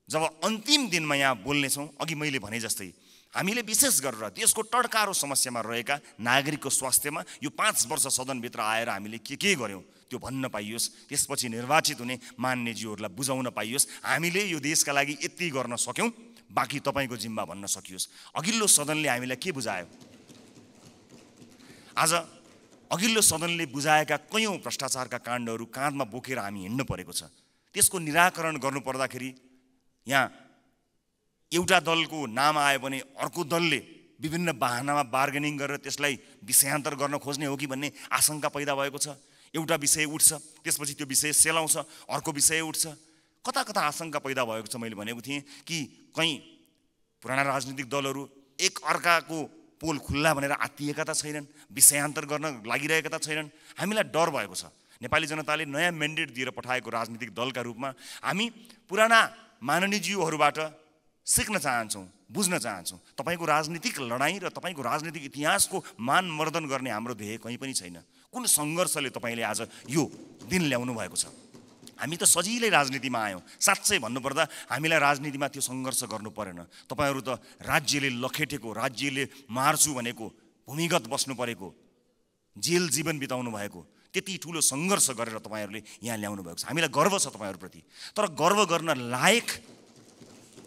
जब अन्तिम दिनमा यहाँ बोल्नेछौँ, अघि मैले भने जस्तै हामीले विशेष गरेर देशको टड्कारो समस्यामा रहेका नागरिकको स्वास्थ्यमा यो 5 वर्ष सदनभित्र आएर हामीले के गर्यौँ त्यो भन्न पाइयोस्। त्यसपछि निर्वाचित हुने मान्यज्यूहरूलाई बुझाउन पाइयोस् हामीले यो देशका लागि यति गर्न सक्यौँ, बाँकी तपाईँको जिम्मा भन्न सकियोस्। अघिल्लो सदनले हामीलाई के बुझायो? आज अघिल्लो सदनले बुझाएका कयौँ भ्रष्टाचारका काण्डहरू काँधमा बोकेर हामी हिँड्नु परेको छ। त्यसको निराकरण गर्नुपर्दाखेरि यहाँ एउटा दलको नाम आयो भने अर्को दलले विभिन्न बाहनामा बार्गेनिङ गरेर त्यसलाई विषयान्तर गर्न खोज्ने हो कि भन्ने आशंका पैदा भएको छ। एउटा विषय उठ्छ, त्यसपछि त्यो विषय सेलाउँछ, अर्को विषय उठ्छ। कता कता आशंका पैदा भएको छ। मैले भनेको थिएँ कि कहीँ पुराना राजनीतिक दलहरू एक अर्काको पोल खुल्ला भनेर आत्तिएका त छैनन्, विषयान्तर गर्न लागिरहेका त छैनन्। हामीलाई डर भएको छ। नेपाली जनताले नयाँ म्यान्डेट दिएर पठाएको राजनीतिक दलका रूपमा हामी पुराना माननीयज्यूहरूबाट सिक्न चाहन्छौँ, बुझ्न चाहन्छौँ। तपाईँको राजनीतिक लडाइँ र तपाईँको राजनीतिक इतिहासको मानमर्दन गर्ने हाम्रो ध्येय कहीँ पनि छैन। कुन सङ्घर्षले तपाईँले आज यो दिन ल्याउनु भएको छ? हामी त सजिलै राजनीतिमा आयौँ। साँच्चै भन्नुपर्दा हामीलाई राजनीतिमा त्यो सङ्घर्ष गर्नु परेन। तपाईँहरू त राज्यले लखेटेको, राज्यले मार्छु भनेको, भूमिगत बस्नु परेको, जेल जीवन बिताउनु भएको त्यति ठुलो सङ्घर्ष गरेर तपाईँहरूले यहाँ ल्याउनु भएको छ। हामीलाई गर्व छ तपाईँहरूप्रति। तर गर्व गर्न लायक,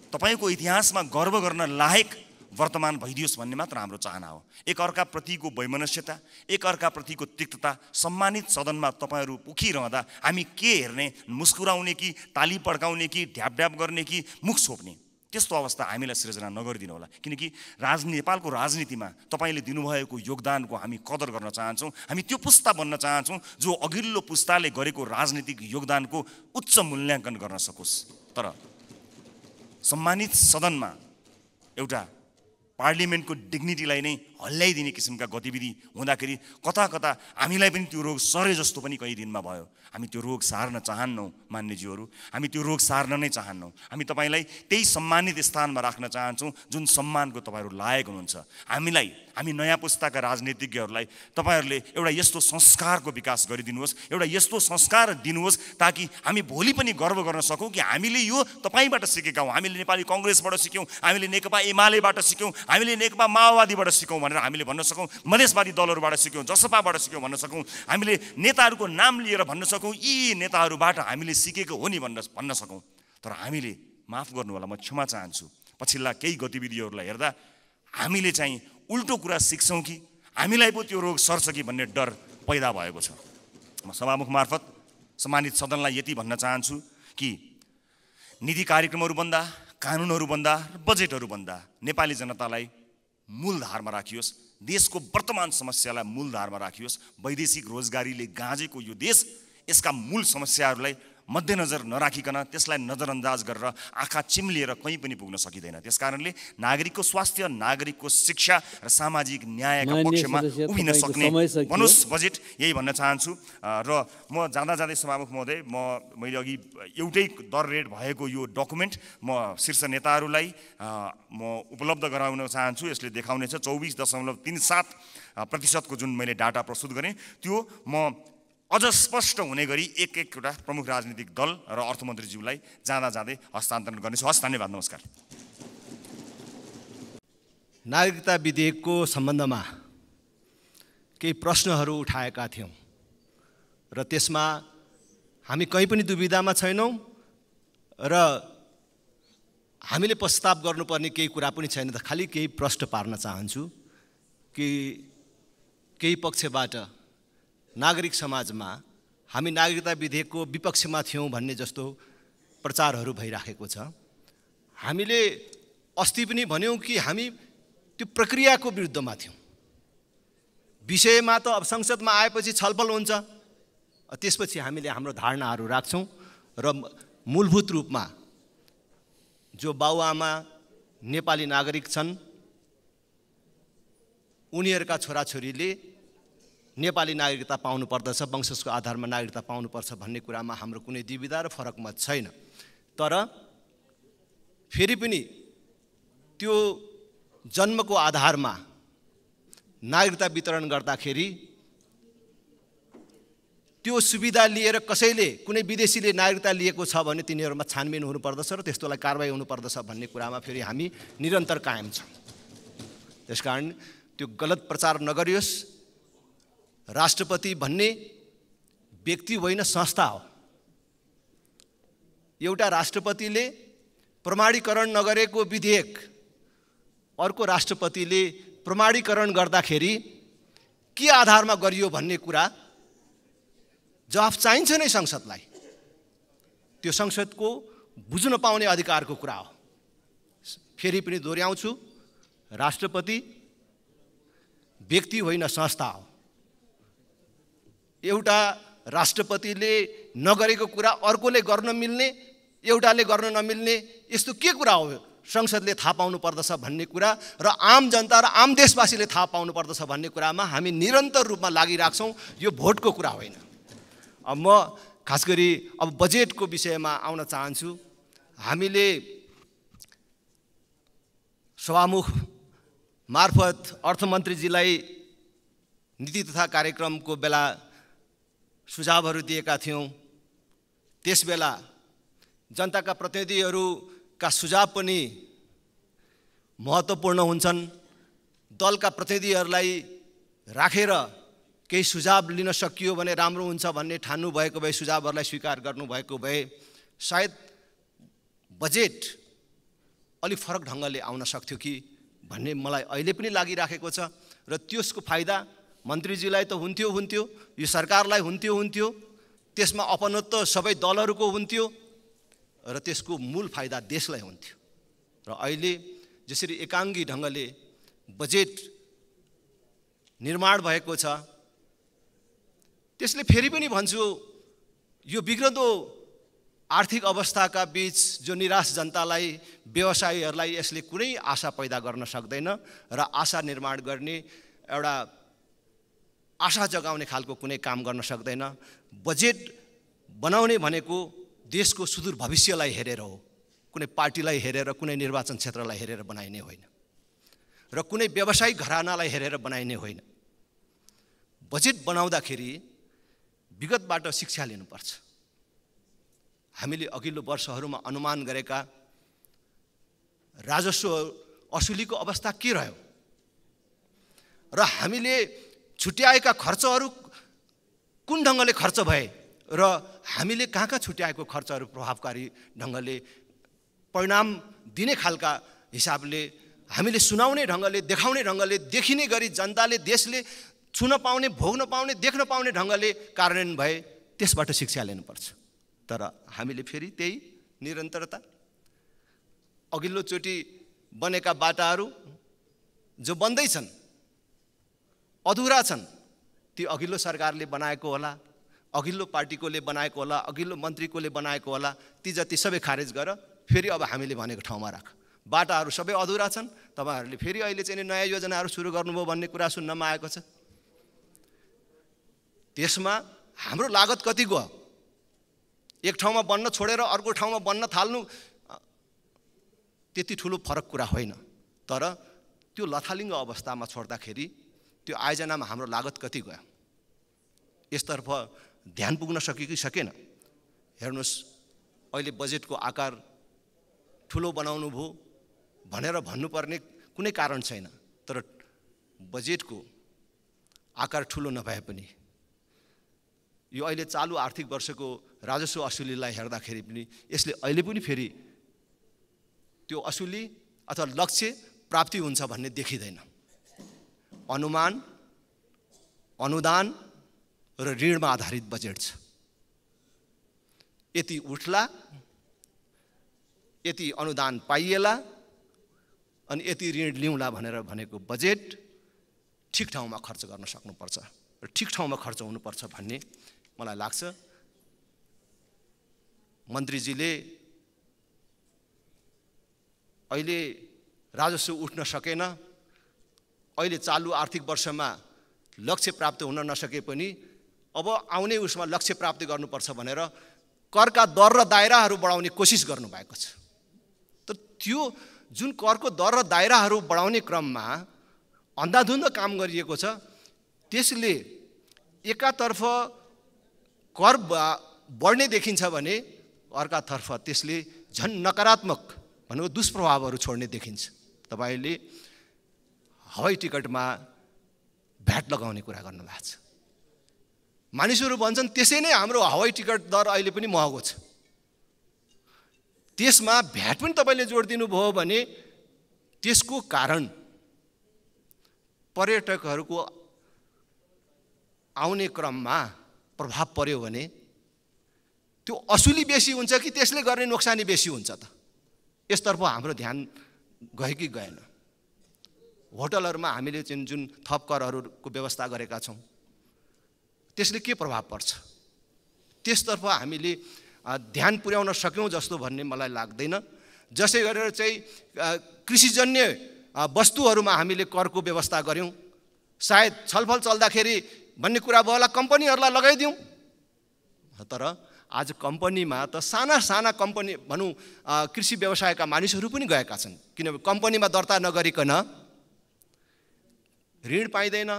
तपाईँको इतिहासमा गर्व गर्न लायक वर्तमान भइदियोस् भन्ने मात्र हाम्रो चाहना हो। एक अर्काप्रतिको वैमनस्यता, एक अर्काप्रतिको तिक्तता सम्मानित सदनमा तपाईँहरू उखिरहँदा हामी के हेर्ने? मुस्कुराउने कि ताली पड्काउने कि ढ्याप गर्ने कि मुख छोप्ने? त्यस्तो अवस्था हामीलाई सिर्जना नगरिदिनु होला, किनकि नेपालको राजनीतिमा तपाईँले दिनुभएको योगदानको हामी कदर गर्न चाहन्छौँ। हामी त्यो पुस्ता बन्न चाहन्छौँ जो अघिल्लो पुस्ताले गरेको राजनीतिक योगदानको उच्च मूल्याङ्कन गर्न सकोस्। तर सम्मानित सदनमा एउटा पार्लिमेन्टको डिग्निटीलाई नै हल्लाइदिने किसिमका गतिविधि हुँदाखेरि कता कता हामीलाई पनि त्यो रोग सरे जस्तो पनि कहीँ दिनमा भयो। हामी त्यो रोग सार्न चाहन्नौँ मान्यज्यूहरू, हामी त्यो रोग सार्न नै चाहन्नौँ। हामी तपाईँलाई त्यही सम्मानित स्थानमा राख्न चाहन्छौँ जुन सम्मानको तपाईँहरू लायक हुनुहुन्छ। हामी नयाँ पुस्ताका राजनीतिज्ञहरूलाई तपाईँहरूले एउटा यस्तो संस्कारको विकास गरिदिनुहोस्, एउटा यस्तो संस्कार दिनुहोस् ताकि हामी भोलि पनि गर्व गर्न सकौँ कि हामीले यो तपाईँबाट सिकेका हौँ। हामीले नेपाली कङ्ग्रेसबाट सिक्यौँ, हामीले नेकपा एमालेबाट सिक्यौँ, हामीले नेकपा माओवादीबाट सिक्यौँ भनेर हामीले भन्न सकौँ, मधेसवादी दलहरूबाट सिक्यौँ, जसपाबाट सिक्यौँ भन्न सकौँ, हामीले नेताहरूको नाम लिएर भन्न सकौँ यी नेताहरूबाट हामीले सिकेको हो नि भन्न सकौँ। तर हामीले माफ गर्नु होला, म क्षमा चाहन्छु, पछिल्ला केही गतिविधिहरूलाई हेर्दा हामीले चाहिँ उल्टो कुरा सिक्छौँ कि हामीलाई पो त्यो रोग सर्छ कि भन्ने डर पैदा भएको छ। म सभामुख मार्फत सम्मानित सदनलाई यति भन्न चाहन्छु कि नीति कार्यक्रमहरू बन्दा, कानुनहरू बन्दा र बजेटहरू बन्दा नेपाली जनतालाई मूलधारमा राखियोस्, देशको वर्तमान समस्यालाई मूलधारमा राखियोस्। वैदेशिक रोजगारीले गाँजेको यो देश यसका मूल समस्याहरूलाई मध्यनजर नराखिकन त्यसलाई नजरअन्दाज गरेर आँखा चिम्लिएर कहीँ पनि पुग्न सकिँदैन। त्यसकारणले नागरिकको स्वास्थ्य, नागरिकको शिक्षा र सामाजिक न्यायका पक्षमा उभिन सक्ने बनोस् बजेट, यही भन्न चाहन्छु। र म जाँदा जाँदै सभामुख महोदय, मैले अघि एउटै दर रेट भएको यो डकुमेन्ट म शीर्ष नेताहरूलाई म उपलब्ध गराउन चाहन्छु। यसले देखाउनेछ 24.37% जुन मैले डाटा प्रस्तुत गरेँ त्यो म अझ स्पष्ट हुने गरी एक-एकवटा प्रमुख राजनीतिक दल र अर्थमन्त्रीज्यूलाई जाँदा जाँदै हस्तान्तरण गर्नेछु। हस्, धन्यवाद, नमस्कार। नागरिकता विधेयकको सम्बन्धमा केही प्रश्नहरू उठाएका थियौँ र त्यसमा हामी कहीँ पनि दुविधामा छैनौँ र हामीले प्रस्ताव गर्नुपर्ने केही कुरा पनि छैन। त खालि केही प्रश्न पार्न चाहन्छु कि केही पक्षबाट नागरिक समाजमा हामी नागरिकता विधेयकको विपक्षमा थियौँ भन्ने जस्तो प्रचारहरू भइराखेको छ। हामीले अस्ति पनि भन्यौँ कि हामी त्यो प्रक्रियाको विरुद्धमा थियौँ। विषयमा त अब संसदमा आएपछि छलफल हुन्छ, त्यसपछि हामीले हाम्रो धारणाहरू राख्छौँ र मूलभूत रूपमा जो बाबुआमा नेपाली नागरिक छन् उनीहरूका छोराछोरीले नेपाली नागरिकता पाउनु पर्दछ, वंशजको आधारमा नागरिकता पाउनुपर्छ भन्ने कुरामा हाम्रो कुनै दुविधा र फरक मत छैन। तर फेरि पनि त्यो जन्मको आधारमा नागरिकता वितरण गर्दाखेरि त्यो सुविधा लिएर कसैले कुनै विदेशीले नागरिकता लिएको छ भने तिनीहरूमा छानबिन हुनुपर्दछ र त्यस्तोलाई कारबाही हुनुपर्दछ भन्ने कुरामा फेरि हामी निरन्तर कायम छौँ। त्यसकारण त्यो गलत प्रचार नगरियोस्। राष्ट्रपति भन्ने व्यक्ति होइन, संस्था हो। एउटा राष्ट्रपतिले प्रमाणीकरण नगरेको विधेयक अर्को राष्ट्रपतिले प्रमाणीकरण गर्दाखेरि के आधारमा गरियो भन्ने कुरा जवाफ चाहिन्छ नै संसदलाई। त्यो संसदको बुझ्न पाउने अधिकारको कुरा हो। फेरि पनि दोहोऱ्याउँछु, राष्ट्रपति व्यक्ति होइन, संस्था हो। एउटा राष्ट्रपतिले नगरेको कुरा अर्कोले गर्न मिल्ने, एउटाले गर्न नमिल्ने, यस्तो के कुरा हो? संसदले थाहा पाउनु पर्दछ भन्ने कुरा र आम जनता र आम देशवासीले थाहा पाउनु पर्दछ भन्ने कुरामा हामी निरन्तर रूपमा लागिराख्छौँ। यो भोटको कुरा होइन। अब म खास गरी अब बजेटको विषयमा आउन चाहन्छु। हामीले सभामुख मार्फत अर्थमन्त्रीजीलाई नीति तथा कार्यक्रमको बेला सुझावहरू दिएका थियौँ। त्यसबेला जनताका प्रतिनिधिहरूका सुझाव पनि महत्त्वपूर्ण हुन्छन्। दलका प्रतिनिधिहरूलाई राखेर केही सुझाव लिन सकियो भने राम्रो हुन्छ भन्ने ठान्नु भएको भए, सुझावहरूलाई स्वीकार गर्नुभएको भए सायद बजेट अलि फरक ढङ्गले आउन सक्थ्यो कि भन्ने मलाई अहिले पनि लागिराखेको छ। र त्यसको फाइदा मन्त्रीजीलाई त हुन्थ्यो, यो सरकारलाई हुन्थ्यो, त्यसमा अपनत्व सबै दलहरूको हुन्थ्यो र त्यसको मूल फाइदा देशलाई हुन्थ्यो। र अहिले जसरी एकाङ्गी ढङ्गले बजेट निर्माण भएको छ, त्यसले फेरि पनि भन्छु यो बिग्रदो आर्थिक अवस्थाका बीच जो निराश जनतालाई, व्यवसायीहरूलाई यसले कुनै आशा पैदा गर्न सक्दैन र आशा निर्माण गर्ने एउटा आशा जगाउने खालको कुनै काम गर्न सक्दैन। बजेट बनाउने भनेको देशको सुदूर भविष्यलाई हेरेर हो, कुनै पार्टीलाई हेरेर, कुनै निर्वाचन क्षेत्रलाई हेरेर बनाइने होइन र कुनै व्यवसायिक घरानालाई हेरेर बनाइने होइन। बजेट बनाउँदाखेरि विगतबाट शिक्षा लिनुपर्छ। हामीले अघिल्लो वर्षहरूमा अनुमान गरेका राजस्व असुलीको अवस्था के रह्यो र हामीले छुट्याएका खर्चहरू कुन ढङ्गले खर्च भए र हामीले कहाँ छुट्याएको खर्चहरू प्रभावकारी ढङ्गले परिणाम दिने खालका हिसाबले हामीले सुनाउने ढङ्गले, देखाउने ढङ्गले, देखिने गरी जनताले, देशले छुन पाउने, भोग्न पाउने, देख्न पाउने ढङ्गले कार्यान्वयन भए त्यसबाट शिक्षा लिनुपर्छ। तर हामीले फेरि त्यही निरन्तरता, अघिल्लोचोटि बनेका बाटाहरू जो बन्दैछन्, अधुरा छन्, ती अघिल्लो सरकारले बनाएको होला, अघिल्लो पार्टीकोले बनाएको होला, अघिल्लो मन्त्रीकोले बनाएको होला, ती जति सबै खारेज गर, फेरि अब हामीले भनेको ठाउँमा राख। बाटाहरू सबै अधुरा छन्, तपाईँहरूले फेरि अहिले चाहिँ नयाँ योजनाहरू सुरु गर्नुभयो भन्ने कुरा सुन्नमा आएको छ। त्यसमा हाम्रो लागत कति गयो? एक ठाउँमा बन्न छोडेर अर्को ठाउँमा बन्न थाल्नु त्यति ठुलो फरक कुरा होइन, तर त्यो लथालिङ्ग अवस्थामा छोड्दाखेरि त्यो आयोजनामा हाम्रो लागत कति गयो, यसतर्फ ध्यान पुग्न सक्यो कि सकेन? हेर्नुहोस्, अहिले बजेटको आकार ठुलो बनाउनु भयो भनेर भन्नुपर्ने कुनै कारण छैन, तर बजेटको आकार ठुलो नभए पनि यो अहिले चालु आर्थिक वर्षको राजस्व असुलीलाई हेर्दाखेरि पनि यसले अहिले पनि फेरि त्यो असुली अथवा लक्ष्य प्राप्ति हुन्छ भन्ने देखिँदैन। अनुमान, अनुदान र ऋणमा आधारित बजेट छ। यति उठ्ला, यति अनुदान पाइएला अनि यति ऋण लिउँला भनेर भनेको बजेट ठिक ठाउँमा खर्च गर्न सक्नुपर्छ र ठिक ठाउँमा खर्च हुनुपर्छ भन्ने मलाई लाग्छ। मन्त्रीजीले अहिले राजस्व उठ्न सकेन, अहिले चालु आर्थिक वर्षमा लक्ष्य प्राप्त हुन नसके पनि अब आउने उसमा लक्ष्य प्राप्त गर्नुपर्छ भनेर करका दर र दायराहरू बढाउने कोसिस गर्नुभएको छ। तर त्यो जुन करको दर र दायराहरू बढाउने क्रममा अन्धाधुन्ध काम गरिएको छ, त्यसले एकातर्फ कर बढ्ने देखिन्छ भने अर्कातर्फ त्यसले झन् नकारात्मक भनेको दुष्प्रभावहरू छोड्ने देखिन्छ। तपाईँले हवाई टिकटमा भ्याट लगाउने कुरा गर्नुभएको छ। मानिसहरू भन्छन् त्यसै नै हाम्रो हवाई टिकट दर अहिले पनि महँगो छ, त्यसमा भ्याट पनि तपाईँले जोडिदिनु भयो भने त्यसको कारण पर्यटकहरूको आउने क्रममा प्रभाव पर्यो भने त्यो असुली बेसी हुन्छ कि त्यसले गर्ने नोक्सानी बेसी हुन्छ त? यसतर्फ हाम्रो ध्यान गयो कि गएन? होटलहरूमा हामीले जुन थप करहरूको व्यवस्था गरेका छौँ त्यसले के प्रभाव पर्छ, त्यसतर्फ हामीले ध्यान पुर्याउन सक्यौँ जस्तो भन्ने मलाई लाग्दैन। जसै गरेर चाहिँ कृषिजन्य वस्तुहरूमा हामीले करको व्यवस्था गऱ्यौँ, सायद छलफल चल्दाखेरि भन्ने कुरा भयो होला कम्पनीहरूलाई लगाइदिउँ, तर आज कम्पनीमा त साना साना कम्पनी भनौँ कृषि व्यवसायका मानिसहरू पनि गएका छन्, किनभने कम्पनीमा दर्ता नगरिकन ऋण पाइँदैन,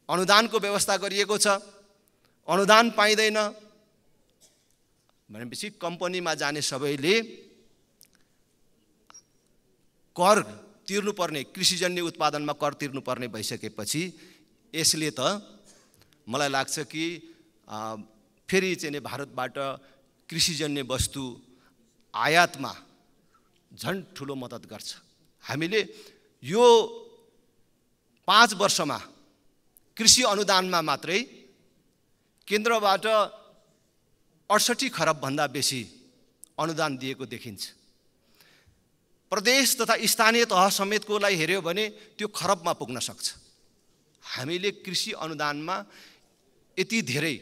अनुदानको व्यवस्था गरिएको छ, अनुदान पाइँदैन भनेपछि कम्पनीमा जाने सबैले कर तिर्नुपर्ने, कृषिजन्य उत्पादनमा कर तिर्नुपर्ने भइसकेपछि यसले त मलाई लाग्छ कि फेरि चाहिँ भारतबाट कृषिजन्य वस्तु आयातमा झन् ठुलो मद्दत गर्छ। हामीले यो 5 वर्षमा कृषि अनुदानमा मात्रै केन्द्रबाट 68 खरब भन्दा बेसी अनुदान दिएको देखिन्छ। प्रदेश तथा स्थानीय तह समेतकोलाई हेऱ्यो भने त्यो खरबमा पुग्न सक्छ। हामीले कृषि अनुदानमा यति धेरै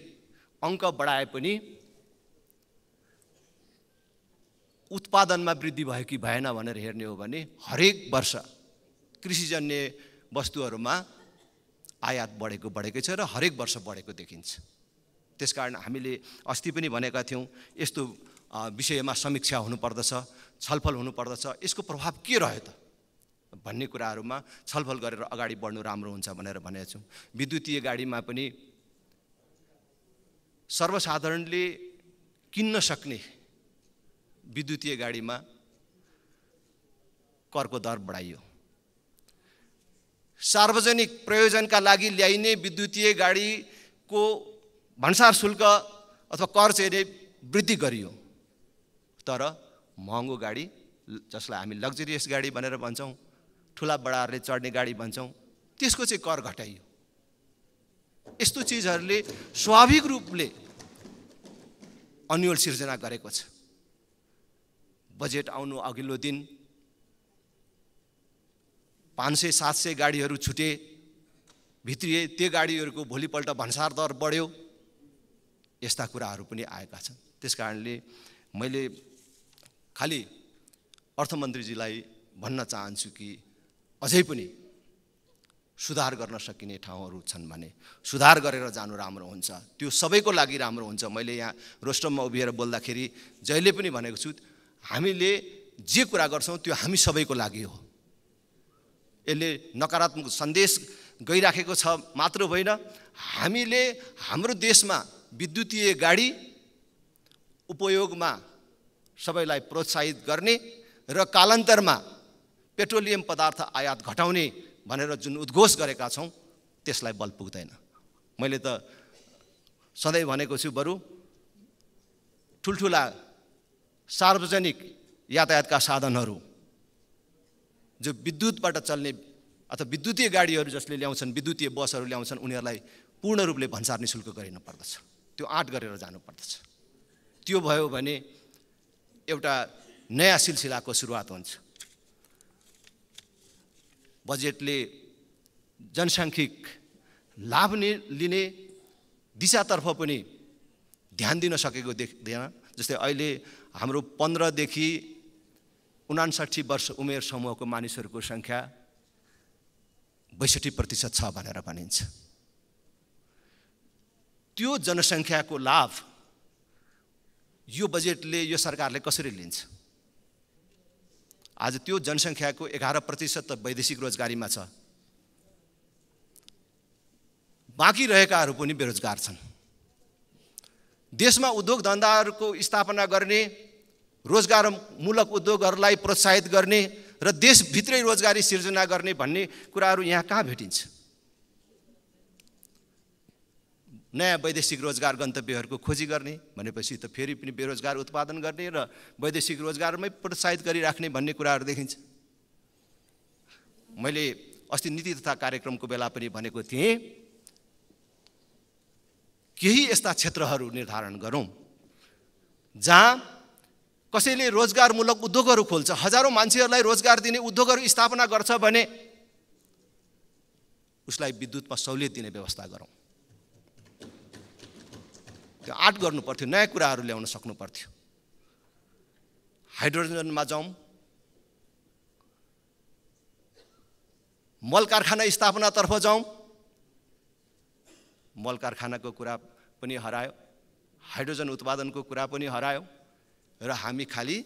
अङ्क बढाए पनि उत्पादनमा वृद्धि भयो कि भएन भनेर हेर्ने हो भने हरेक वर्ष कृषिजन्य वस्तुहरूमा आयात बढेकै छ र हरेक वर्ष बढेको देखिन्छ। त्यसकारण हामीले अस्ति पनि भनेका थियौँ यस्तो विषयमा समीक्षा हुनुपर्दछ, छलफल हुनुपर्दछ, यसको प्रभाव के रह्यो त भन्ने कुराहरूमा छलफल गरेर अगाडि बढ्नु राम्रो हुन्छ भनेर भनेका छौँ। विद्युतीय गाडीमा पनि सर्वसाधारणले किन्न सक्ने विद्युतीय गाडीमा करको दर बढाइयो। सार्वजनिक प्रयोजनका लागि ल्याइने विद्युतीय गाडीको भन्सार शुल्क अथवा कर चाहिँ वृद्धि गरियो, तर महँगो गाडी जसलाई हामी लग्जरियस गाडी भनेर भन्छौँ, ठुला बडाहरूले चढ्ने गाडी भन्छौँ, त्यसको चाहिँ कर घटाइयो। यस्तो चिजहरूले स्वाभाविक रूपले अन्यल सिर्जना गरेको छ। बजेट आउनु अघिल्लो दिन 500-700 गाडीहरू छुटे भित्रिए, त्यो गाडीहरूको भोलिपल्ट भन्सार दर बढ्यो। यस्ता कुराहरू पनि आएका छन्। त्यसकारणले मैले खालि अर्थमन्त्रीजीलाई भन्न चाहन्छु कि अझै पनि सुधार गर्न सकिने ठाउँहरू छन् भने सुधार गरेर जानु राम्रो हुन्छ। त्यो सबैको लागि राम्रो हुन्छ। मैले यहाँ रोस्टममा उभिएर बोल्दाखेरि जहिले पनि भनेको छु, हामीले जे कुरा गर्छौँ त्यो हामी सबैको लागि हो। यसले नकारात्मक सन्देश गइराखेको छ मात्र होइन, हामीले हाम्रो देशमा विद्युतीय गाडी उपयोगमा सबैलाई प्रोत्साहित गर्ने र कालान्तरमा पेट्रोलियम पदार्थ आयात घटाउने भनेर जुन उद्घोष गरेका छौँ त्यसलाई बल पुग्दैन। मैले त सधैँ भनेको छु, बरु ठुल्ठुला सार्वजनिक यातायातका साधनहरू जो विद्युतबाट चल्ने अथवा विद्युतीय गाडीहरू जसले ल्याउँछन्, विद्युतीय बसहरू ल्याउँछन्, उनीहरूलाई पूर्ण रूपले भन्सार निःशुल्क गरिनु पर्दछ। त्यो आँट गरेर जानुपर्दछ। त्यो भयो भने एउटा नयाँ सिलसिलाको सुरुवात हुन्छ। बजेटले जनसाङ्ख्यिक लाभ लिने दिशातर्फ पनि ध्यान दिन सकेको देख्दैन। जस्तै अहिले हाम्रो 15 देखि 59 वर्ष उमेर समूहको मानिसहरूको सङ्ख्या 62% छ भनेर भनिन्छ। त्यो जनसङ्ख्याको लाभ यो बजेटले, यो सरकारले कसरी लिन्छ? आज त्यो जनसङ्ख्याको 11% त वैदेशिक रोजगारीमा छ, बाँकी रहेकाहरू पनि बेरोजगार छन्। देशमा उद्योग धन्दाहरूको स्थापना गर्ने, रोजगारमूलक उद्योगहरूलाई प्रोत्साहित गर्ने र देशभित्रै रोजगारी सिर्जना गर्ने भन्ने कुराहरू यहाँ कहाँ भेटिन्छ? नयाँ वैदेशिक रोजगार गन्तव्यहरूको खोजी गर्ने भनेपछि त फेरि पनि बेरोजगार उत्पादन गर्ने र वैदेशिक रोजगारमै प्रोत्साहित गरिराख्ने भन्ने कुराहरू देखिन्छ। मैले अस्ति नीति तथा कार्यक्रमको बेला पनि भनेको थिएँ, केही यस्ता क्षेत्रहरू निर्धारण गरौँ जहाँ कसैले रोजगारमूलक उद्योगहरू खोल्छ, हजारौँ मान्छेहरूलाई रोजगार दिने उद्योगहरू स्थापना गर्छ भने उसलाई विद्युतमा सहुलियत दिने व्यवस्था गरौँ। त्यो आँट गर्नु पर्थ्यो, नयाँ कुराहरू ल्याउन सक्नु पर्थ्यो। हाइड्रोजनमा जाउँ, मल कारखाना स्थापनातर्फ जाउँ। मल कारखानाको कुरा पनि हरायो, हाइड्रोजन उत्पादनको कुरा पनि हरायो र हामी खालि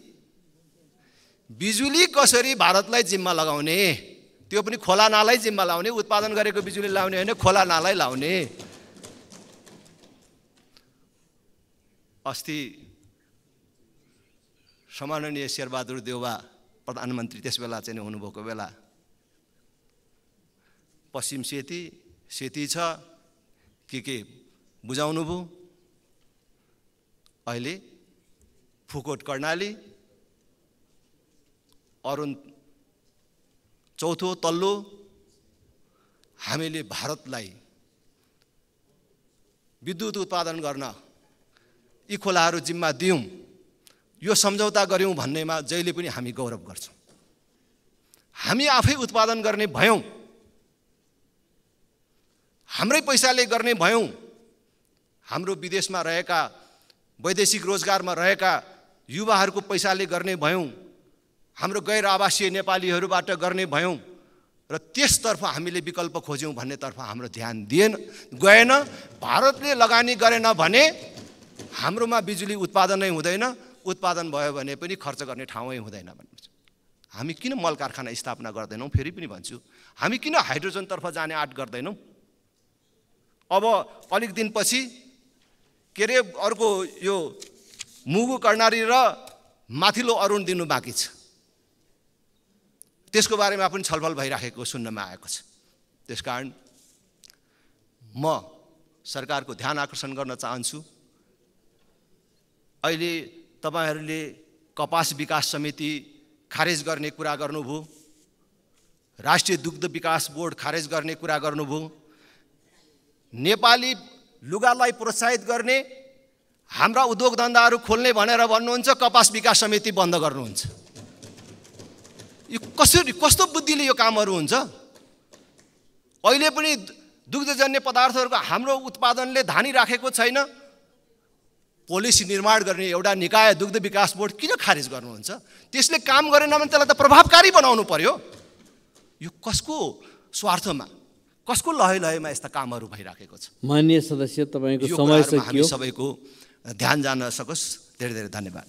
बिजुली कसरी भारतलाई जिम्मा लगाउने, त्यो पनि खोला नालै जिम्मा लाउने, उत्पादन गरेको बिजुली लाउने होइन, खोला नालै लाउने। अस्ति सम्माननीय शेरबहादुर देउवा प्रधानमन्त्री त्यस बेला चाहिँ हुनुभएको बेला पश्चिम सेती छ के बुझाउनु भयो। अहिले फुकोट कर्णाली, अरुण चौथो तल्लो, हामीले भारतलाई विद्युत उत्पादन गर्न यी खोलाहरू जिम्मा दियौँ, यो सम्झौता गऱ्यौँ भन्नेमा जहिले पनि हामी गौरव गर्छौँ। हामी आफै उत्पादन गर्ने भयौँ, हाम्रै पैसाले गर्ने भयौँ, हाम्रो विदेशमा रहेका वैदेशिक रोजगारमा रहेका युवाहरूको पैसाले गर्ने भयौँ, हाम्रो गैर आवासीय नेपालीहरूबाट गर्ने भयौँ र त्यसतर्फ हामीले विकल्प खोज्यौँ भन्नेतर्फ हाम्रो ध्यान गएन। भारतले लगानी गरेन भने हाम्रोमा बिजुली उत्पादन नै हुँदैन, उत्पादन भयो भने पनि खर्च गर्ने ठाउँै हुँदैन भन्नुहुन्छ। हामी किन मल कारखाना स्थापना गर्दैनौँ? फेरि पनि भन्छु, हामी किन हाइड्रोजनतर्फ जाने आँट गर्दैनौँ? अब अलिक दिनपछि के अरे अर्को यो मुगु कर्णाली र माथिल्लो अरुण दिनु बाँकी छ, त्यसको बारेमा पनि छलफल भइराखेको सुन्नमा आएको छ। त्यसकारण म सरकारको ध्यान आकर्षण गर्न चाहन्छु, अहिले तपाईहरूले कपास विकास समिति खारेज गर्ने कुरा गर्नुभयो, राष्ट्रिय दुग्ध विकास बोर्ड खारेज गर्ने कुरा गर्नुभयो, नेपाली लुगालाई प्रोत्साहित गर्ने, हाम्रा उद्योग धन्दाहरू खोल्ने भनेर भन्नुहुन्छ, कपास विकास समिति बन्द गर्नुहुन्छ। यो कसरी, कस्तो बुद्धिले यो कामहरू हुन्छ? अहिले पनि दुग्धजन्य पदार्थहरूको हाम्रो उत्पादनले धानी राखेको छैन, पोलिसी निर्माण गर्ने एउटा निकाय दुग्ध विकास बोर्ड किन खारेज गर्नुहुन्छ? त्यसले काम गरेन भने त्यसलाई त प्रभावकारी बनाउनु पर्यो। यो कसको स्वार्थमा, कसको लहैमा यस्ता कामहरू भइराखेको छ? माननीय सदस्य, तपाईँको समय सकियो। हामी सबैको ध्यान जान सकोस्। धेरै धेरै धन्यवाद।